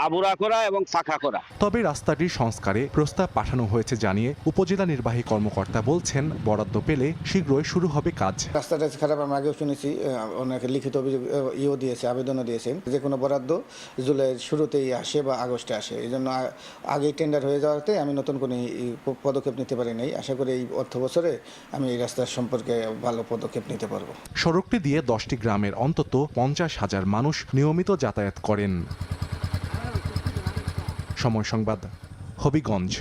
আবুরা করা এবং ফাঁকা করা। তবে রাস্তাটির সংস্কারে প্রস্তাব পাঠানো হয়েছে জানিয়ে উপজেলা নির্বাহী কর্মকর্তা বলছেন, বরাদ্দ পেলে শীঘ্রই শুরু হবে কাজ। রাস্তাটা খারাপ আমরা আগেও শুনেছি, অনেকে লিখিত অভিযোগ দিয়েছে, আবেদনও দিয়েছেন যে কোনো বরাদ্দ জুলাইয়ের শুরুতেই আসে বা আগস্টে আসে। এই জন্য আগেই টেন্ডার হয়ে যাওয়াতে আমি নতুন কোনো পদক্ষেপ নিতে পারি নাই। আশা করি এই অর্থ বছরে আমি এই রাস্তার সম্পর্কে ভালো পদক্ষেপ নিতে পারবো। সড়কটি দিয়ে 10টি গ্রামের অন্তত 50,000 মানুষ নিয়মিত যাতায়াত করেন। সময় সংবাদ, হবিগঞ্জ।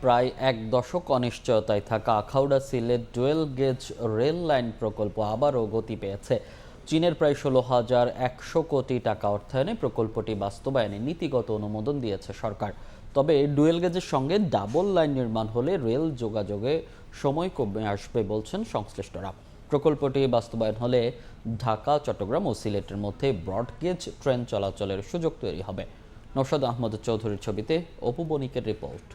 প্রায় 1 দশক অনিশ্চয়তায় থাকা Akhaura Sylhet dual gauge rail line প্রকল্প আবারও গতি পেয়েছে। চীনের প্রায় 16,100 কোটি টাকা অর্থায়নে প্রকল্পটি বাস্তবায়নে নীতিগত অনুমোদন দিয়েছে সরকার। তবে ডুয়েল গেজের সঙ্গে ডাবল লাইন নির্মাণ হলে রেল যোগাযোগে সময় কমে আসবে বলছেন সংশ্লিষ্টরা। প্রকল্পটি বাস্তবায়ন হলে ঢাকা, চট্টগ্রাম ও সিলেটের মধ্যে ব্রডগেজ ট্রেন চলাচলের সুযোগ তৈরি হবে। নওশাদ আহমদ চৌধুরীর ছবিতে অপু বণিকের রিপোর্ট।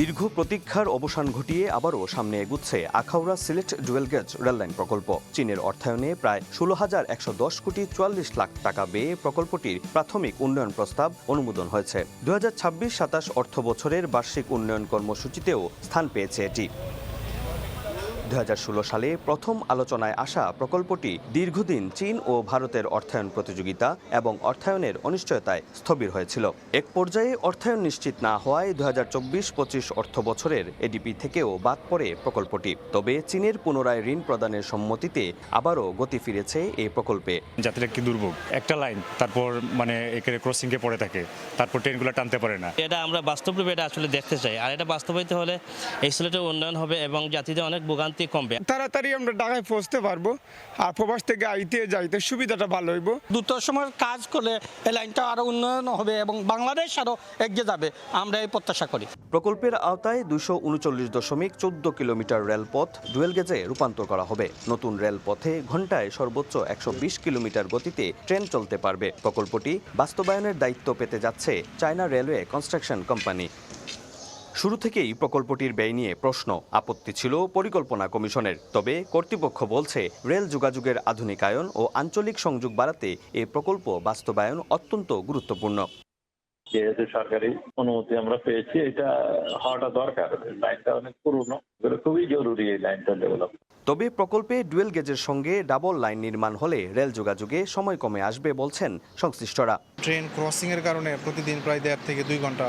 দীর্ঘ প্রতীক্ষার অবসান ঘটিয়ে আবারও সামনে এগুচ্ছে Akhaura Sylhet dual gauge rail line প্রকল্প। চীনের অর্থায়নে প্রায় 16,110 কোটি 44 লাখ টাকা ব্যয়ে প্রকল্পটির প্রাথমিক উন্নয়ন প্রস্তাব অনুমোদন হয়েছে। 2026-27 অর্থ বছরের বার্ষিক উন্নয়ন কর্মসূচিতেও স্থান পেয়েছে এটি। 2016 সালে প্রথম আলোচনায় আসা প্রকল্পটি দীর্ঘদিন চীন ও ভারতের অর্থায়ন প্রতিযোগিতা এবং অর্থায়নের অনিশ্চয়তায় স্থবির হয়েছিল। এক পর্যায়ে অর্থায়ন নিশ্চিত না হওয়ায় 2024-25 অর্থ বছরের এডিপি থেকেও বাদ পড়ে প্রকল্পটি। তবে চীনের পুনরায় ঋণ প্রদানের সম্মতিতে আবারও গতি ফিরেছে এই প্রকল্পে। যাত্রীরা কি দুর্ভোগ, একটা লাইন, তারপর মানে এখানে ক্রসিংয়ে পড়ে থাকে, তারপর ট্রেনগুলো টানতে পারে না। এটা আমরা বাস্তব রূপে এটা আসলে দেখতে চাই, আর এটা বাস্তবায়িত হলে এই সিলেটের উন্নয়ন হবে এবং যাত্রীদের অনেক ভোগান্তি কমবে। তাড়াতাড়ি আমরা ঢাকায় পৌঁছতে পারবো, আর প্রবাস থেকে আইতে যাইতে সুবিধাটা ভালো হইব। দ্রুত সময়ের কাজ করলে এই লাইনটা আরো উন্নয়ন হবে এবং বাংলাদেশ আরো এগিয়ে যাবে, আমরা এই প্রত্যাশা করি। প্রকল্পের আওতায় 239.14 কিলোমিটার রেলপথ ডুয়েল গেজে রূপান্তর করা হবে। নতুন রেলপথে ঘন্টায় সর্বোচ্চ 120 কিলোমিটার গতিতে ট্রেন চলতে পারবে। প্রকল্পটি বাস্তবায়নের দায়িত্ব পেতে যাচ্ছে চায়না রেলওয়ে কনস্ট্রাকশন কোম্পানি। শুরু থেকেই প্রকল্পটির ব্যয় নিয়ে প্রশ্ন, আপত্তি ছিল পরিকল্পনা কমিশনের। তবে কর্তৃপক্ষ বলছে রেল যোগাযোগের আধুনিকায়ন ও আঞ্চলিক সংযোগ বাড়াতে এই প্রকল্প বাস্তবায়ন অত্যন্ত গুরুত্বপূর্ণ। যেহেতু সরকারি অনুমতি আমরা পেয়েছি, এটা হওয়াটা দরকার। লাইনটা অনেক পুরনো, খুবই জরুরি এই লাইনটা ডেভেলপ। তবে প্রকল্পে ডুয়েল গেজের সঙ্গে ডাবল লাইন নির্মাণ হলে রেল যোগাযোগে সময় কমে আসবে বলছেন সংশ্লিষ্টরা। ট্রেন ক্রসিং এর কারণে প্রতিদিন প্রায় 1.5 থেকে 2 ঘন্টা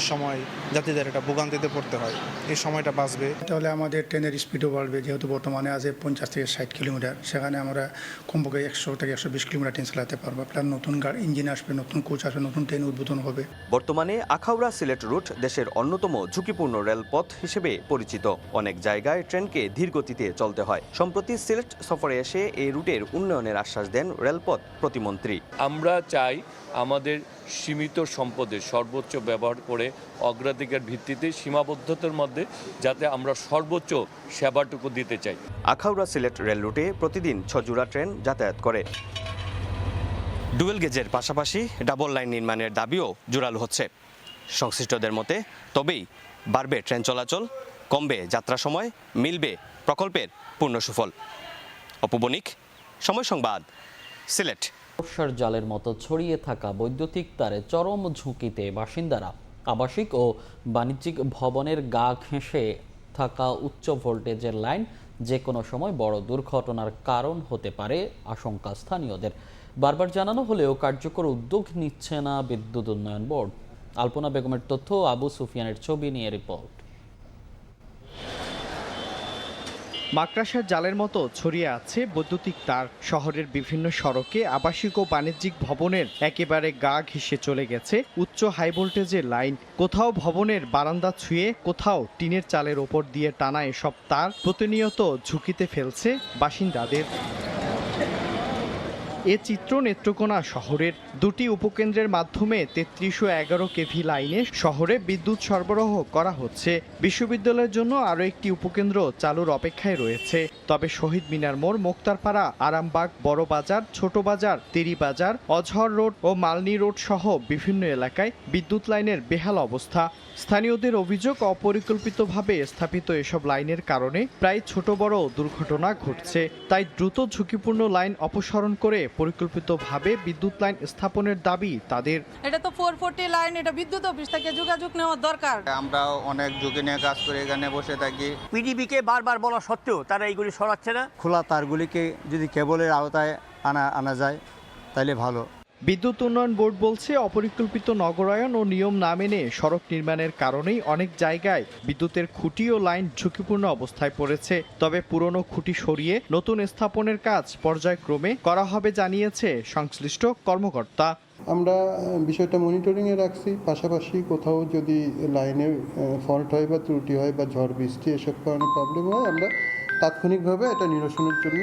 সময় যাত্রীদের এটা ভোগান্তিতে পড়তে হয়, এই সময়টা বাঁচবে। তাহলে আমাদের ট্রেনের স্পিডও বাড়বে, যেহেতু বর্তমানে আছে 50 থেকে 60 কিলোমিটার, সেখানে আমরা কমপক্ষে 100 থেকে 120 কিলোমিটার ট্রেন চালাতে পারবো। প্লাস নতুন ইঞ্জিন আসবে, নতুন কোচ আসবে, নতুন ট্রেন উদ্বোধন হবে। বর্তমানে আখাউড়া সিলেট রুট দেশের অন্যতম ঝুঁকিপূর্ণ রেলপথ হিসেবে পরিচিত। অনেক জায়গায় ট্রেনকে ধীর গতিতে চলতে হয়। সম্প্রতি সিলেট সফরে এসে এই রুটের উন্নয়নের আশ্বাস দেন রেলপথ প্রতিমন্ত্রী। আমরা চাই আমাদের সীমিত সম্পদের সর্বোচ্চ ব্যবহার করে অগ্রাধিকার ভিত্তিতে সীমাবদ্ধতার মধ্যে যাতে আমরা সর্বোচ্চ সেবাটুকু দিতে চাই। আখাউড়া সিলেট রেল রুটে প্রতিদিন 6 জোড়া ট্রেন যাতায়াত করে। ডুয়েল গেজের পাশাপাশি ডাবল লাইন নির্মাণের দাবিও জোরালো হচ্ছে সংশ্লিষ্টদের মতে। তবেই বাড়বে ট্রেন চলাচল, কমবে যাত্রা সময়, মিলবে প্রকল্পের পূর্ণ সুফল। অপু বণিক, সময় সংবাদ, সিলেট। বর্ষার জালের মতো ছড়িয়ে থাকা বৈদ্যুতিক তারে চরম ঝুঁকিতে বাসিন্দারা। আবাসিক ও বাণিজ্যিক ভবনের গা ঘেঁষে থাকা উচ্চ ভোল্টেজের লাইন যে কোনো সময় বড় দুর্ঘটনার কারণ হতে পারে আশঙ্কা স্থানীয়দের। বারবার জানানো হলেও কার্যকর উদ্যোগ নিচ্ছে না বিদ্যুৎ উন্নয়ন বোর্ড। আলপনা বেগমের তথ্য, আবু সুফিয়ানের ছবি নিয়ে রিপোর্ট। মাকড়াসার জালের মতো ছড়িয়ে আছে বৈদ্যুতিক তার। শহরের বিভিন্ন সড়কে আবাসিক ও বাণিজ্যিক ভবনের একেবারে গা ঘেঁষে চলে গেছে উচ্চ হাই ভোল্টেজের লাইন। কোথাও ভবনের বারান্দা ছুঁয়ে, কোথাও টিনের চালের ওপর দিয়ে টানা এসব তার প্রতিনিয়ত ঝুঁকিতে ফেলছে বাসিন্দাদের। এ চিত্র নেত্রকোনা শহরের। দুটি উপকেন্দ্রের মাধ্যমে 3311 কেভি লাইনে শহরে বিদ্যুৎ সরবরাহ করা হচ্ছে। বিশ্ববিদ্যালয়ের জন্য আরও একটি উপকেন্দ্র চালুর অপেক্ষায় রয়েছে। তবে শহীদ মিনার মোড়, মোক্তারপাড়া, আরামবাগ, বড় বাজার, ছোট বাজার, তেরি বাজার, অজহর রোড ও মালনী রোড সহ বিভিন্ন এলাকায় বিদ্যুৎ লাইনের বেহাল অবস্থা। স্থানীয়দের অভিযোগ, অপরিকল্পিতভাবে স্থাপিত এসব লাইনের কারণে প্রায় ছোট বড় দুর্ঘটনা ঘটছে। তাই দ্রুত ঝুঁকিপূর্ণ লাইন অপসারণ করে পরিকল্পিতভাবে বিদ্যুৎ লাইন স্থাপনের দাবি তাদের। এটা তো 440 লাইন, এটা বিদ্যুৎ অফিস থেকে যোগাযোগ নেওয়ার দরকার। আমরা অনেক ঝুঁকি নিয়ে কাজ করে এখানে বসে থাকি। পিডিবিকে বারবার বলা সত্ত্বেও তারা এইগুলি সরাচ্ছে না। খোলা তারগুলিকে যদি কেবলের আওতায় আনা যায় তাহলে ভালো। বিদ্যুৎ উন্নয়ন বোর্ড বলছে, অপরিকল্পিত নগরায়ন ও নিয়ম না মেনে সড়ক নির্মাণের কারণেই অনেক জায়গায় বিদ্যুতের খুঁটি ও লাইন ঝুঁকিপূর্ণ অবস্থায় পড়েছে। তবে পুরনো খুঁটি সরিয়ে নতুন স্থাপনের কাজ পর্যায়ক্রমে করা হবে জানিয়েছে সংশ্লিষ্ট কর্মকর্তা। আমরা বিষয়টা মনিটরিংয়ে রাখছি, পাশাপাশি কোথাও যদি লাইনে ফল্ট হয় বা ত্রুটি হয় বা ঝড় বৃষ্টি এসব কারণে প্রবলেম হয়, আমরা তাৎক্ষণিকভাবে এটা নিরসনের জন্য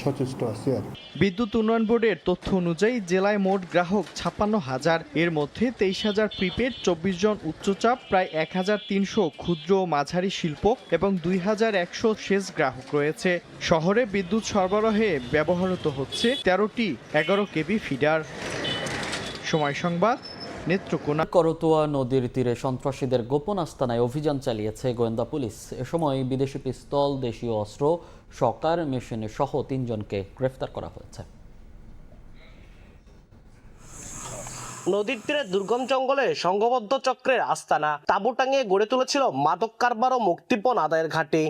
সচেষ্ট আছি। আর বিদ্যুৎ উন্নয়ন বোর্ডের তথ্য অনুযায়ী জেলায় মোট গ্রাহক 56,000, এর মধ্যে 23,000 প্রিপেড, 24 জন উচ্চচাপ, প্রায় 1,300 ক্ষুদ্র ও মাঝারি শিল্প এবং 2,100 শেষ গ্রাহক রয়েছে। শহরে বিদ্যুৎ সরবরাহে ব্যবহৃত হচ্ছে 13টি 11 কেভি ফিডার। সময় সংবাদ, নেত্রকোনা। করতোয়া নদীর তীরে সন্ত্রাসীদের গোপন আস্তানায় অভিযান চালিয়েছে গোয়েন্দা পুলিশ। এ সময় বিদেশি পিস্তল, দেশীয় অস্ত্র, শকার মেশিন সহ 3 জনকে গ্রেফতার করা হয়েছে। নদীর তীরে দুর্গম জঙ্গলে সংঘবদ্ধ চক্রের আস্তানা, তাঁবু টাঙিয়ে গড়ে তুলেছিল মাদক কারবার ও মুক্তিপণ আদায়ের ঘাঁটি।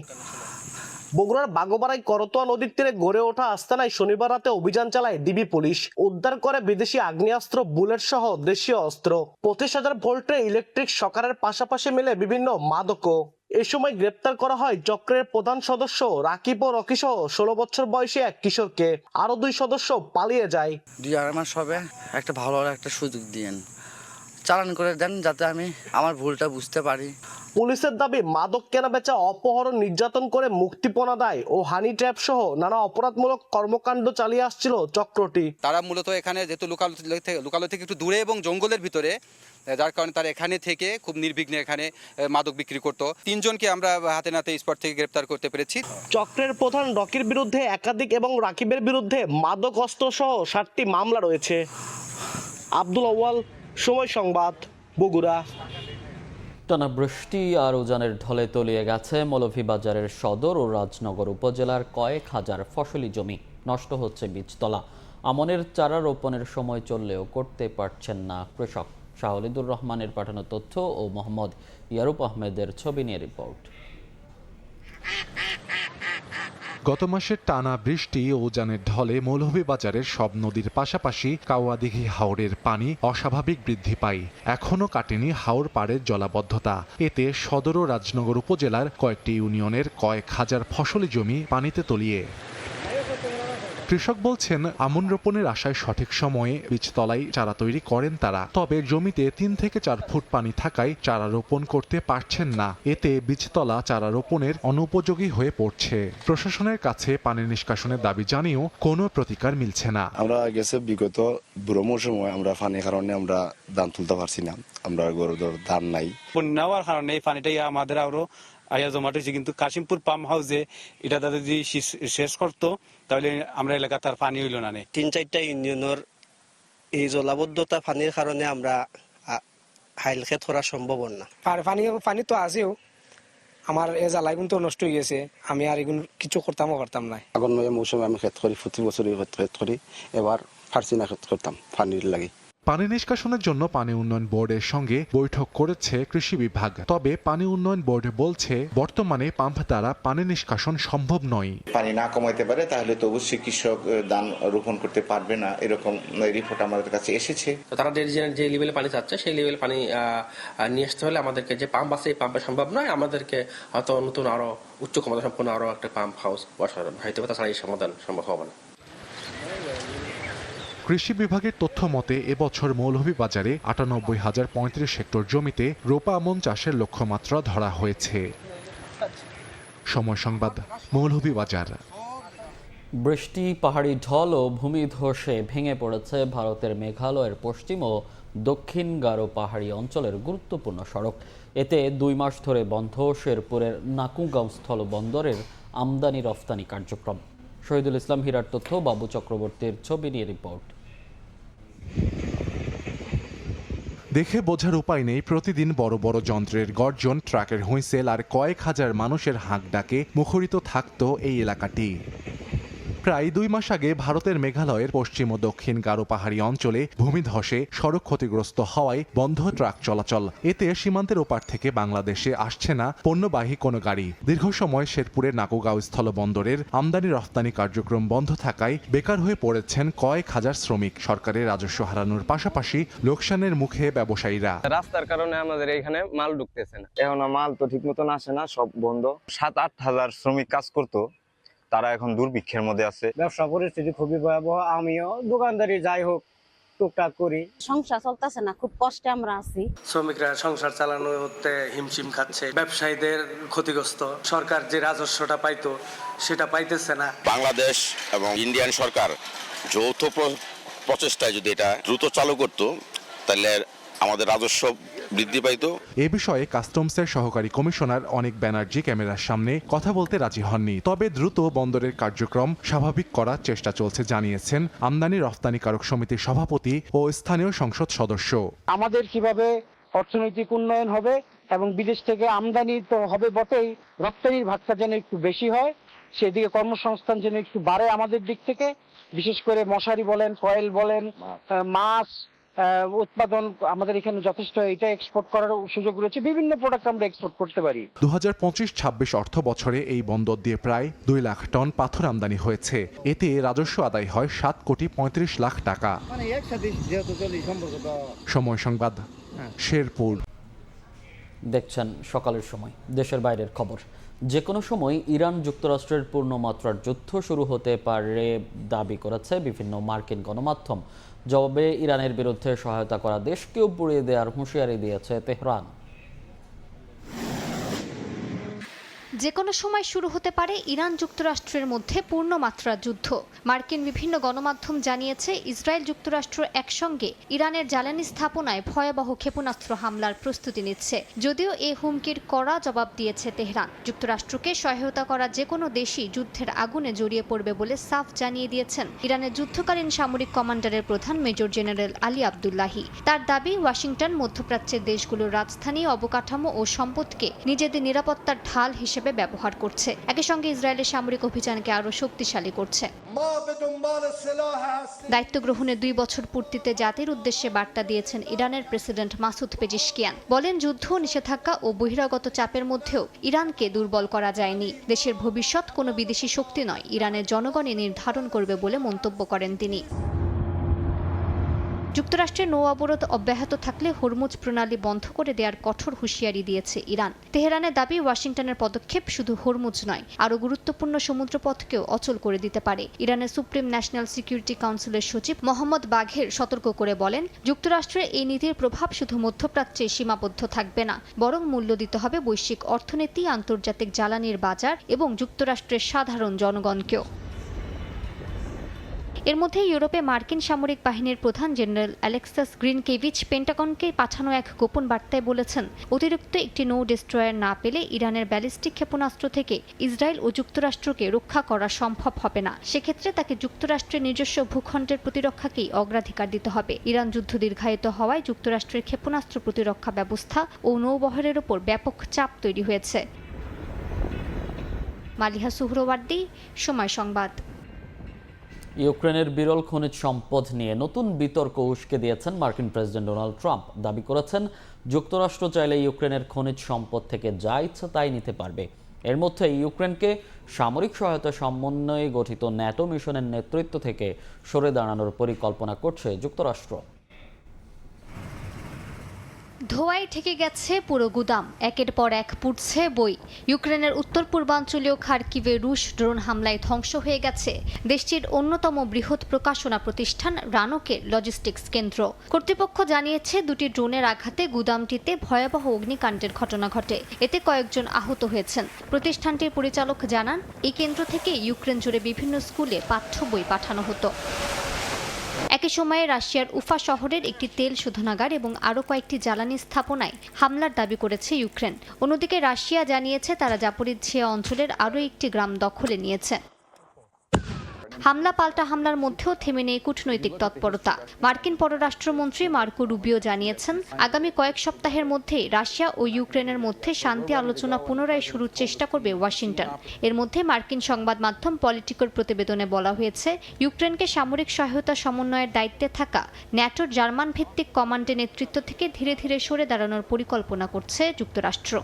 বগুড়ার বাগোবাড়াই করতোয়া নদীর তীরে গড়ে ওঠা আস্তানায় শনিবার রাতে অভিযান চালায় ডিবি পুলিশ। উদ্ধার করে বিদেশি আগ্নেয়াস্ত্র, বুলেট সহ দেশীয় অস্ত্র, 25,000 ভোল্টের ইলেকট্রিক শকারের পাশাপাশি মেলে বিভিন্ন মাদকও। এ সময় গ্রেপ্তার করা হয় চক্রের প্রধান সদস্য রাকিব ও রকি সহ 16 বছর বয়সী এক কিশোরকে। আরো 2 সদস্য পালিয়ে যায়। 2-2.5 মাস হবে, একটা ভালো একটা সুযোগ দিয়েন, চালান করে দেন যাতে আমি আমার ভুলটা বুঝতে পারি। পুলিশের দাবি, মাদক কেনাবেচা, অপহরণ, নির্যাতন করে মুক্তিপণ আদায় ও হানি ট্র্যাপ সহ নানা অপরাধমূলক কর্মকাণ্ড চালিয়ে আসছিল চক্রটি। তারা মূলত এখানে যেহেতু লোকালয় থেকে একটু দূরে এবং জঙ্গলের ভিতরে, যার কারণে তারা এখানে থেকে খুব নির্বিঘ্নে এখানে মাদক বিক্রি করত। 3 জনকে আমরা হাতে নাতে স্পট থেকে গ্রেপ্তার করতে পেরেছি। চক্রের প্রধান রকির বিরুদ্ধে একাধিক এবং রাকিবের বিরুদ্ধে মাদক অস্ত্র সহ 7টি মামলা রয়েছে। আব্দুল আউয়াল, সময় সংবাদ, বগুড়া। টানা বৃষ্টি আর উজানের ঢলে তলিয়ে গেছে মৌলভীবাজারের সদর ও রাজনগর উপজেলার কয়েক হাজার ফসলি জমি। নষ্ট হচ্ছে বীজতলা। আমনের চারা রোপণের সময় চললেও করতে পারছেন না কৃষক। শাহলিদুর রহমানের পাঠানো তথ্য ও মোহাম্মদ ইয়ারুপ আহমেদের ছবি নিয়ে রিপোর্ট। গত মাসের টানা বৃষ্টি ও উজানের ঢলে মৌলভীবাজারের সব নদীর পাশাপাশি কাওয়াদিঘি হাওরের পানি অস্বাভাবিক বৃদ্ধি পায়। এখনও কাটেনি হাওর পাড়ের জলাবদ্ধতা। এতে সদর ও রাজনগর উপজেলার কয়েকটি ইউনিয়নের কয়েক হাজার ফসলি জমি পানিতে তলিয়ে। কৃষক বলছেন, আমন রোপণের আশায় সঠিক সময়ে বীজতলায় চারা তৈরি করেন তারা, তবে জমিতে 3 থেকে 4 ফুট পানি থাকায় চারা রোপণ করতে পারছেন না। এতে বীজতলা চারা রোপণের অনুপযোগী হয়ে পড়ছে। প্রশাসনের কাছে পানি নিষ্কাশনের দাবি জানিয়েও কোনো প্রতিকার মিলছে না। আমরা গেছে বিগত বুড়ো মৌসুমে আমরা পানির কারণে আমরা ধান তুলতে পারছি না, আমরা গরুদের ধান নাই। বন্যা হওয়ার কারণে এই পানিটাই আমাদের আরো আয়া জমাট হয়েছে, কিন্তু কাশিমপুর পাম্প হাউসে এটা তাদের যদি শেষ করতো তাহলে আমরা এলাকা তার পানি হইল না। 3-4টা ইউনিয়নের এই জলাবদ্ধতা পানির কারণে আমরা হাইল ক্ষেত করা সম্ভব না। পানি তো আছেও, আমার এ জ্বালাই কিন্তু নষ্ট হয়ে গেছে, আমি আর এগুলো কিছু করতাম না। আগুন মৌসুমে আমি ক্ষেত করি, প্রতি বছরই ক্ষেত করি, এবার পারছি না ক্ষেত করতাম পানির লাগে। পানি নিষ্কাশনের জন্য পানি উন্নয়ন বোর্ডের সঙ্গে বৈঠক করেছে কৃষি বিভাগ। তবে পানি উন্নয়ন বোর্ড বলছে, বর্তমানে পাম্প দ্বারা পানি নিষ্কাশন সম্ভব নয়। পানি না কমাইতে পারে তাহলে তো অবশ্যই কৃষক ধান রোপণ করতে পারবে না, এরকম রিপোর্ট আমাদের কাছে এসেছে। তারা যে লেভেলে পানি চাচ্ছে সেই লেভেলে পানি নিয়ে আসতে হলে আমাদেরকে যে পাম্প আছে এই পাম্পে সম্ভব নয়, আমাদেরকে হয়তো নতুন আরো উচ্চ ক্ষমতা সম্পন্ন আরো একটা পাম্প হাউস বসানো হয়তো, তাছাড়া এই সমাধান সম্ভব হবে না। কৃষি বিভাগের তথ্য মতে এবছর মৌলভীবাজারে 98,035 হেক্টর জমিতে রোপা আমন চাষের লক্ষ্যমাত্রা ধরা হয়েছে। সময় সংবাদ, মৌলভীবাজার। বৃষ্টি, পাহাড়ি ঢল ও ভূমিধসে ভেঙে পড়েছে ভারতের মেঘালয়ের পশ্চিম ও দক্ষিণ গারো পাহাড়ি অঞ্চলের গুরুত্বপূর্ণ সড়ক। এতে 2 মাস ধরে বন্ধ শেরপুরের নাকুগাঁও স্থলবন্দরের আমদানি রফতানি কার্যক্রম। শহীদুল ইসলাম হীরার তথ্য, বাবু চক্রবর্তীর ছবি নিয়ে রিপোর্ট। দেখে বোঝার উপায় নেই, প্রতিদিন বড় বড় যন্ত্রের গর্জন, ট্রাকের হুইসেল আর কয়েক হাজার মানুষের হাঁক ডাকে মুখরিত থাকত এই এলাকাটি। প্রায় 2 মাস আগে ভারতের মেঘালয়ের পশ্চিম ও দক্ষিণ গারো পাহাড়ি অঞ্চলে ভূমিধসে সড়ক ক্ষতিগ্রস্ত হওয়ায় বন্ধ ট্রাক চলাচল। এতে সীমান্তের ওপার থেকে বাংলাদেশে আসছে না পণ্যবাহী কোনো গাড়ি। দীর্ঘ সময় শেরপুরের নাকুগাঁও স্থলবন্দরের আমদানি রফতানি কার্যক্রম বন্ধ থাকায় বেকার হয়ে পড়েছেন কয়েক হাজার শ্রমিক। সরকারের রাজস্ব হারানোর পাশাপাশি লোকসানের মুখে ব্যবসায়ীরা। রাস্তার কারণে আমাদের এখানে মাল ঢুকতেছে না, এখন মাল তো ঠিক মতন আসে না, সব বন্ধ। 7-8 হাজার শ্রমিক কাজ করতো, তারা এখন দুর্ভিক্ষের মধ্যে আছে। ব্যবসা পরিস্থিতি খুবই ভয়াবহ। আমিও দোকানদারি যাই হোক টুকটাক করি। সংসার চলতেছে না, খুব কষ্টে আমরা আছি। শ্রমিকরা সংসার চালানোতে হিমশিম খাচ্ছে, ব্যবসায়ীদের ক্ষতিগ্রস্ত, সরকার যে রাজস্বটা পাইতো সেটা পাইতেছে না। বাংলাদেশ এবং ইন্ডিয়ান সরকার যৌথ প্রচেষ্টায় যদি এটা দ্রুত চালু করত তাহলে আমাদের রাজস্ব বৃদ্ধি পাইতো। এ বিষয়ে কাস্টমসের সহকারী কমিশনার অনিক ব্যানার্জি ক্যামেরার সামনে কথা বলতে রাজি হননি। তবে দ্রুত বন্দরের কার্যক্রম স্বাভাবিক করার চেষ্টা চলছে জানিয়েছেন আমদানি রফতানিকারক সমিতির সভাপতি ও স্থানীয় সংসদ সদস্য। আমাদের কিভাবে অর্থনৈতিক উন্নয়ন হবে এবং বিদেশ থেকে আমদানি তো হবে বটেই, রপ্তানির ভাগটা যেন একটু বেশি হয়, সেদিকে কর্মসংস্থান যেন একটু বাড়ে আমাদের দিক থেকে, বিশেষ করে মশারি বলেন, কয়েল বলেন, মাছ উৎপাদন আমাদের এখানে যথেষ্ট, এটা এক্সপোর্ট করার সুযোগ রয়েছে, বিভিন্ন প্রোডাক্ট আমরা এক্সপোর্ট করতে পারি। 2025-26 অর্থ বছরে এই বন্দর দিয়ে প্রায় 2 লাখ টন পাথর আমদানি হয়েছে। এতে রাজস্ব আদায় হয় 7,35,00,000 টাকা। সময় সংবাদ, শেরপুর। দেখছেন সকালের সময়। দেশের বাইরের খবর। যে কোনো সময় ইরান যুক্তরাষ্ট্রের পূর্ণমাত্রার যুদ্ধ শুরু হতে পারে দাবি করেছে বিভিন্ন মার্কিন গণমাধ্যম। জবাবে ইরানের বিরুদ্ধে সহায়তা করা দেশকেও পুড়িয়ে দেওয়ার হুঁশিয়ারি দিয়েছে তেহরান। যে কোনো সময় শুরু হতে পারে ইরান যুক্তরাষ্ট্রের মধ্যে পূর্ণমাত্রার যুদ্ধ। মার্কিন বিভিন্ন গণমাধ্যম জানিয়েছে ইসরায়েল যুক্তরাষ্ট্র একসঙ্গে ইরানের জ্বালানি স্থাপনায় ভয়াবহ ক্ষেপণাস্ত্র হামলার প্রস্তুতি নিচ্ছে। যদিও এ হুমকির কড়া জবাব দিয়েছে তেহরান। যুক্তরাষ্ট্রকে সহায়তা করা যে কোনো দেশই যুদ্ধের আগুনে জড়িয়ে পড়বে বলে সাফ জানিয়ে দিয়েছেন ইরানের যুদ্ধকালীন সামরিক কমান্ডারের প্রধান মেজর জেনারেল আলী আবদুল্লাহি। তার দাবি, ওয়াশিংটন মধ্যপ্রাচ্যের দেশগুলোর রাজধানী, অবকাঠামো ও সম্পদকে নিজেদের নিরাপত্তার ঢাল হিসেবে ব্যবহার করছে। একই সঙ্গে ইসরায়েলের সামরিক অভিযানকে আরো শক্তিশালী করছে। দায়িত্ব গ্রহণের 2 বছর পূর্তিতে জাতির উদ্দেশ্যে বার্তা দিয়েছেন ইরানের প্রেসিডেন্ট মাসুদ পেজিশকিয়ান। বলেন, যুদ্ধ, নিষেধাজ্ঞা ও বহিরাগত চাপের মধ্যেও ইরানকে দুর্বল করা যায়নি। দেশের ভবিষ্যৎ কোনো বিদেশি শক্তি নয়, ইরানের জনগণই নির্ধারণ করবে বলে মন্তব্য করেন তিনি। যুক্তরাষ্ট্রের নৌ অবরোধ অব্যাহত থাকলে হরমুজ প্রণালী বন্ধ করে দেওয়ার কঠোর হুঁশিয়ারি দিয়েছে ইরান। তেহরানের দাবি, ওয়াশিংটনের পদক্ষেপ শুধু হরমুজ নয়, আরও গুরুত্বপূর্ণ সমুদ্রপথকেও অচল করে দিতে পারে। ইরানের সুপ্রিম ন্যাশনাল সিকিউরিটি কাউন্সিলের সচিব মোহাম্মদ বাঘের সতর্ক করে বলেন, যুক্তরাষ্ট্রের এই নীতির প্রভাব শুধু মধ্যপ্রাচ্যে সীমাবদ্ধ থাকবে না, বরং মূল্য দিতে হবে বৈশ্বিক অর্থনীতি, আন্তর্জাতিক জ্বালানির বাজার এবং যুক্তরাষ্ট্রের সাধারণ জনগণকেও। এর মধ্যে ইউরোপে মার্কিন সামরিক বাহিনীর প্রধান জেনারেল অ্যালেক্সাস গ্রিনকেভিচ পেন্টাগনকে পাঠানো এক গোপন বার্তায় বলেছেন, অতিরিক্ত একটি নৌ ডেস্ট্রয়ার না পেলে ইরানের ব্যালিস্টিক ক্ষেপণাস্ত্র থেকে ইসরায়েল ও যুক্তরাষ্ট্রকে রক্ষা করা সম্ভব হবে না। সেক্ষেত্রে তাকে যুক্তরাষ্ট্রের নিজস্ব ভূখণ্ডের প্রতিরক্ষাকেই অগ্রাধিকার দিতে হবে। ইরান যুদ্ধ দীর্ঘায়িত হওয়ায় যুক্তরাষ্ট্রের ক্ষেপণাস্ত্র প্রতিরক্ষা ব্যবস্থা ও নৌবহরের ওপর ব্যাপক চাপ তৈরি হয়েছে। মালিহা সুহরওয়ার্দী, সময় সংবাদ। ইউক্রেনের বিরল খনিজ সম্পদ নিয়ে নতুন বিতর্ক উস্কে দিয়েছেন মার্কিন প্রেসিডেন্ট ডোনাল্ড ট্রাম্প। দাবি করেছেন, যুক্তরাষ্ট্র চাইলে ইউক্রেনের খনিজ সম্পদ থেকে যা ইচ্ছা তাই নিতে পারবে। এর মধ্যে ইউক্রেনকে সামরিক সহায়তা সমন্বয়ে গঠিত ন্যাটো মিশনের নেতৃত্ব থেকে সরে দাঁড়ানোর পরিকল্পনা করছে যুক্তরাষ্ট্র। ধোঁয়ায় ঠেকে গেছে পুরো গুদাম, একের পর এক পুড়ছে বই। ইউক্রেনের উত্তর পূর্বাঞ্চলীয় খার্কিভে রুশ ড্রোন হামলায় ধ্বংস হয়ে গেছে দেশটির অন্যতম বৃহৎ প্রকাশনা প্রতিষ্ঠান রানোকের লজিস্টিক্স কেন্দ্র। কর্তৃপক্ষ জানিয়েছে, 2টি ড্রোনের আঘাতে গুদামটিতে ভয়াবহ অগ্নিকাণ্ডের ঘটনা ঘটে। এতে কয়েকজন আহত হয়েছেন। প্রতিষ্ঠানটির পরিচালক জানান, এই কেন্দ্র থেকে ইউক্রেন জুড়ে বিভিন্ন স্কুলে পাঠ্য বই পাঠানো হতো। একই সময়ে রাশিয়ার উফা শহরের একটি তেল শোধনাগার এবং আরও কয়েকটি জ্বালানি স্থাপনায় হামলার দাবি করেছে ইউক্রেন। অন্যদিকে রাশিয়া জানিয়েছে, তারা জাপোরিজ্জিয়া অঞ্চলের আরও একটি গ্রাম দখলে নিয়েছে। হামলা পাল্টা হামলার মধ্যেও থেমে নেই কূটনৈতিক তৎপরতা। মার্কিন পররাষ্ট্রমন্ত্রী মার্কো রুবিও জানিয়েছেন, আগামী কয়েক সপ্তাহের মধ্যেই রাশিয়া ও ইউক্রেনের মধ্যে শান্তি আলোচনা পুনরায় শুরুর চেষ্টা করবে ওয়াশিংটন। এর মধ্যে মার্কিন সংবাদ মাধ্যম পলিটিকোর প্রতিবেদনে বলা হয়েছে, ইউক্রেনকে সামরিক সহায়তা সমন্বয়ের দায়িত্বে থাকা ন্যাটোর জার্মান ভিত্তিক কমান্ডের নেতৃত্ব থেকে ধীরে ধীরে সরে দাঁড়ানোর পরিকল্পনা করছে যুক্তরাষ্ট্র।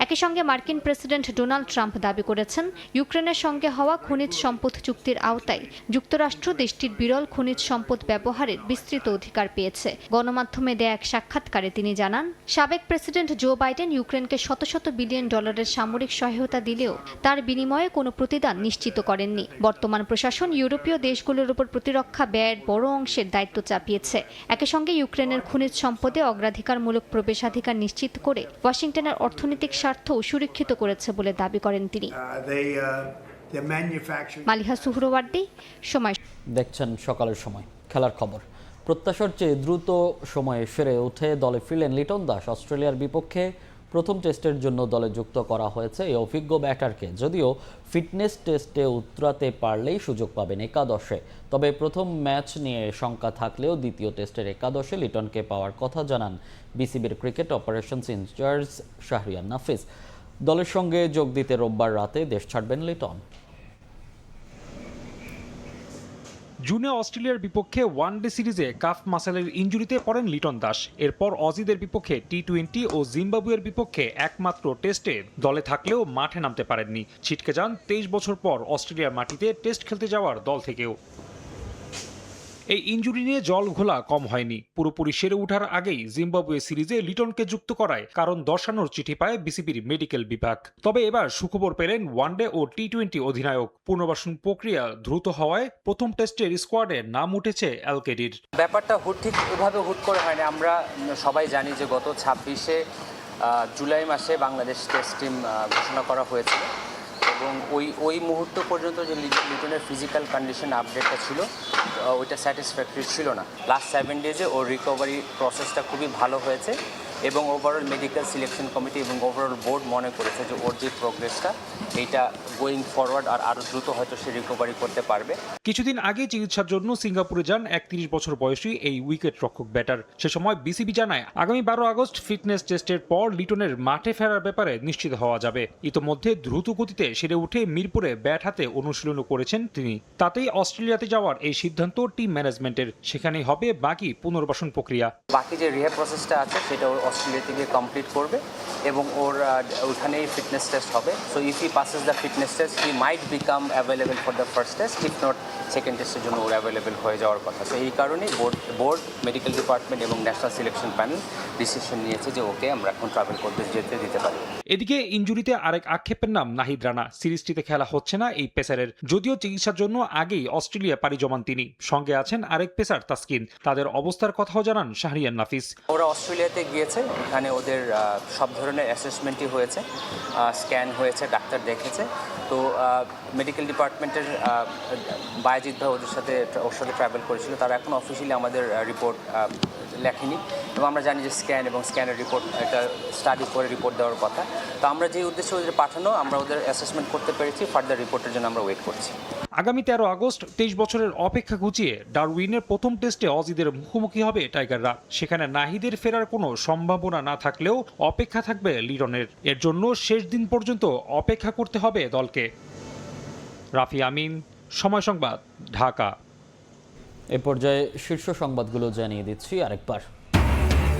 একই সঙ্গে মার্কিন প্রেসিডেন্ট ডোনাল্ড ট্রাম্প দাবি করেছেন, ইউক্রেনের সঙ্গে হওয়া খনিজ সম্পদ চুক্তির আওতায় যুক্তরাষ্ট্র দেশটির বিরল খনিজ সম্পদ ব্যবহারের বিস্তৃত অধিকার পেয়েছে। গণমাধ্যমে দেয়া এক সাক্ষাৎকারে তিনি জানান, সাবেক প্রেসিডেন্ট জো বাইডেন ইউক্রেনকে শত শত বিলিয়ন ডলারের সামরিক সহায়তা দিলেও তার বিনিময়ে কোনো প্রতিদান নিশ্চিত করেননি। বর্তমান প্রশাসন ইউরোপীয় দেশগুলোর উপর প্রতিরক্ষা ব্যয়ের বড় অংশের দায়িত্ব চাপিয়েছে। একই সঙ্গে ইউক্রেনের খনিজ সম্পদে অগ্রাধিকারমূলক প্রবেশাধিকার নিশ্চিত করে ওয়াশিংটনের অর্থনৈতিক স্বার্থও সুরক্ষিত করেছে বলে দাবি করেন তিনি। মালিহা সুহরওয়ার্দী, সময়। দেখছেন সকালের সময়। খেলার খবর। প্রত্যাশার চেয়ে দ্রুত সময়ে সেরে উঠে দলে ফিরলেন লিটন দাস। অস্ট্রেলিয়ার বিপক্ষে প্রথম টেস্টের জন্য দলে যুক্ত করা হয়েছে এই অভিজ্ঞ ব্যাটারকে। যদিও ফিটনেস টেস্টে উতরাতে পারলেই সুযোগ পাবেন একাদশে। তবে প্রথম ম্যাচ নিয়ে শঙ্কা থাকলেও দ্বিতীয় টেস্টের একাদশে লিটনকে পাওয়ার কথা জানান বিসিবির ক্রিকেট অপারেশনস ইনচার্জ শাহরিয়ার নাফিস। দলের সঙ্গে যোগ দিতে রোববার রাতে দেশ ছাড়বেন লিটন। জুনে অস্ট্রেলিয়ার বিপক্ষে ওয়ানডে সিরিজে কাফ মাসেলের ইনজুরিতে পড়েন লিটন দাস। এরপর অজিদের বিপক্ষে টি-20 ও জিম্বাবুয়ের বিপক্ষে একমাত্র টেস্টে দলে থাকলেও মাঠে নামতে পারেননি। ছিটকে যান 23 বছর পর অস্ট্রেলিয়ার মাটিতে টেস্ট খেলতে যাওয়ার দল থেকেও। এই ইনজুরি নিয়ে জল ঘোলা কম হয়নি। পুরোপুরি সেরে ওঠার আগেই জিম্বাবুয়ে সিরিজে লিটনকে যুক্ত করায় কারণ দর্শানোর চিঠি পায় বিসিবির মেডিকেল বিভাগ। তবে এবার সুখবর পেলেন ওয়ানডে ও টি-20 অধিনায়ক। পুনর্বাসন প্রক্রিয়া দ্রুত হওয়ায় প্রথম টেস্টের স্কোয়াডে নাম উঠেছে এলকেডির। ব্যাপারটা ঠিক এভাবে হুট করে হয়নি। আমরা সবাই জানি যে গত 26শে জুলাই মাসে বাংলাদেশ টেস্ট টিম ঘোষণা করা হয়েছিল এবং ওই মুহূর্ত পর্যন্ত যে লিটনের ফিজিক্যাল কন্ডিশন আপডেটটা ছিল ওইটা স্যাটিসফ্যাক্টরি ছিল না। লাস্ট 7 ডেজে ওর রিকভারি প্রসেসটা খুবই ভালো হয়েছে এবং ওভারঅল মেডিকেল সিলেকশন কমিটি এবং ওভারঅল বোর্ড মনে করেছে যে ওর যে প্রোগ্রেসটা এইটা গোয়িং ফরওয়ার্ড আর আরও দ্রুত হয়তো সে রিকভারি করতে পারবে। কিছুদিন আগে চিকিৎসার জন্য সিঙ্গাপুরে যান 31 বছর বয়সী এই উইকেট রক্ষক ব্যাটার। সে সময় বিসিবি জানায় আগামী 12 আগস্ট ফিটনেস টেস্টের পর লিটনের মাঠে ফেরার ব্যাপারে নিশ্চিত হওয়া যাবে। ইতোমধ্যে দ্রুত গতিতে সেরে উঠে মিরপুরে ব্যাট হাতে অনুশীলনও করেছেন তিনি। তাতেই অস্ট্রেলিয়াতে যাওয়ার এই সিদ্ধান্ত টিম ম্যানেজমেন্টের। সেখানেই হবে বাকি পুনর্বাসন প্রক্রিয়া। বাকি যে রিহ্যাব প্রসেসটা আছে সেটা অস্ট্রেলিয়া থেকে কমপ্লিট করবে এবং ওর ওইখানেই ফিটনেস টেস্ট হবে। So if he passes the fitness test he might become available for the first test, if not second টেস্টের জন্য ওর অ্যাভেলেবেল হয়ে যাওয়ার কথা। সো এই কারণেই বোর্ড মেডিকেল ডিপার্টমেন্ট এবং ন্যাশনাল সিলেকশন প্যানেল ডিসিশন নিয়েছে যে ওকে আমরা এখন ট্রাভেল করতে যেতে দিতে পারি। এদিকে ইনজুরিতে আরেক আক্ষেপের নাম নাহিদ রানা। সিরিজটিতে খেলা হচ্ছে না এই পেসারের। যদিও চিকিৎসার জন্য আগেই অস্ট্রেলিয়া পাড়ি জমান তিনি। সঙ্গে আছেন আরেক পেসার তাসকিন। তাদের অবস্থার কথাও জানান শাহরিয়ার নাফিস। ওরা অস্ট্রেলিয়াতে গিয়েছে, এখানে ওদের সব ধরনের অ্যাসেসমেন্টই হয়েছে, স্ক্যান হয়েছে, ডাক্তার দেখেছে। তো মেডিকেল ডিপার্টমেন্টের বায়েজিৎ ভাই ওর সাথে ট্রাভেল করেছিল। তারা এখন অফিসিয়ালি আমাদের রিপোর্ট লেখেনি এবং আমরা জানি যে স্ক্যান এবং স্ক্যানের রিপোর্ট একটা স্টাডি করে রিপোর্ট দেওয়ার কথা। তো আমরা যে উদ্দেশ্যে ওদের পাঠানো, আমরা ওদের অ্যাসেসমেন্ট করতে পেরেছি। ফার্দার রিপোর্টের জন্য আমরা ওয়েট করছি। আগামী 13 আগস্ট 23 বছরের অপেক্ষা ঘুচিয়ে ডারউইনের প্রথম টেস্টে অজিদের মুখোমুখি হবে টাইগাররা। সেখানে নাহিদের ফেরার কোনো সম্ভাবনা না থাকলেও অপেক্ষা থাকবে লিটনের। এর জন্য শেষ দিন পর্যন্ত অপেক্ষা করতে হবে দলকে। রাফি আমিন, সময় সংবাদ, ঢাকা। এ পর্যায়ে শীর্ষ সংবাদগুলো জানিয়ে দিচ্ছি আরেকবার।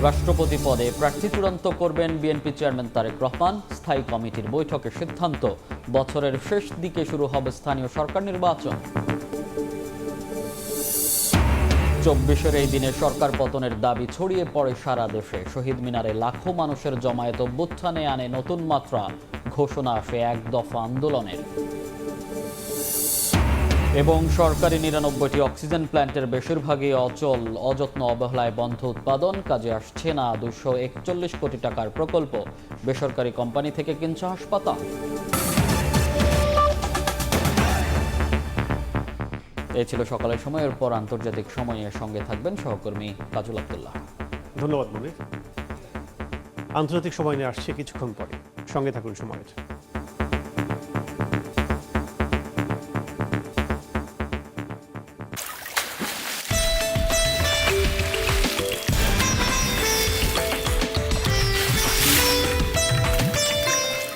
রাষ্ট্রপতি পদে প্রার্থী চূড়ান্ত করবেন বিএনপি চেয়ারম্যান তারেক রহমান। স্থায়ী কমিটির বৈঠকে সিদ্ধান্ত, বছরের শেষ দিকে শুরু হবে স্থানীয় সরকার নির্বাচন। 24-এর এই দিনে সরকার পতনের দাবি ছড়িয়ে পড়ে সারা দেশে। শহীদ মিনারে লাখো মানুষের জমায়েত অভ্যুত্থানে আনে নতুন মাত্রা। ঘোষণা আসে এক দফা আন্দোলনের। এবং সরকারি 99টি অক্সিজেন প্ল্যান্টের বেশিরভাগই অচল। অযত্ন অবহেলায় বন্ধ উৎপাদন, কাজে আসছে না 241 কোটি টাকার প্রকল্প। বেসরকারি কোম্পানি থেকে কিনছে হাসপাতাল। এই ছিল সকালের সময়। এরপর আন্তর্জাতিক সময়ের সঙ্গে থাকবেন সহকর্মী কাজল আব্দুল্লাহ। ধন্যবাদ মনির। আন্তর্জাতিক সময় নিয়ে আসছে কিছুক্ষণ পরে, সঙ্গে থাকুন সময়ের।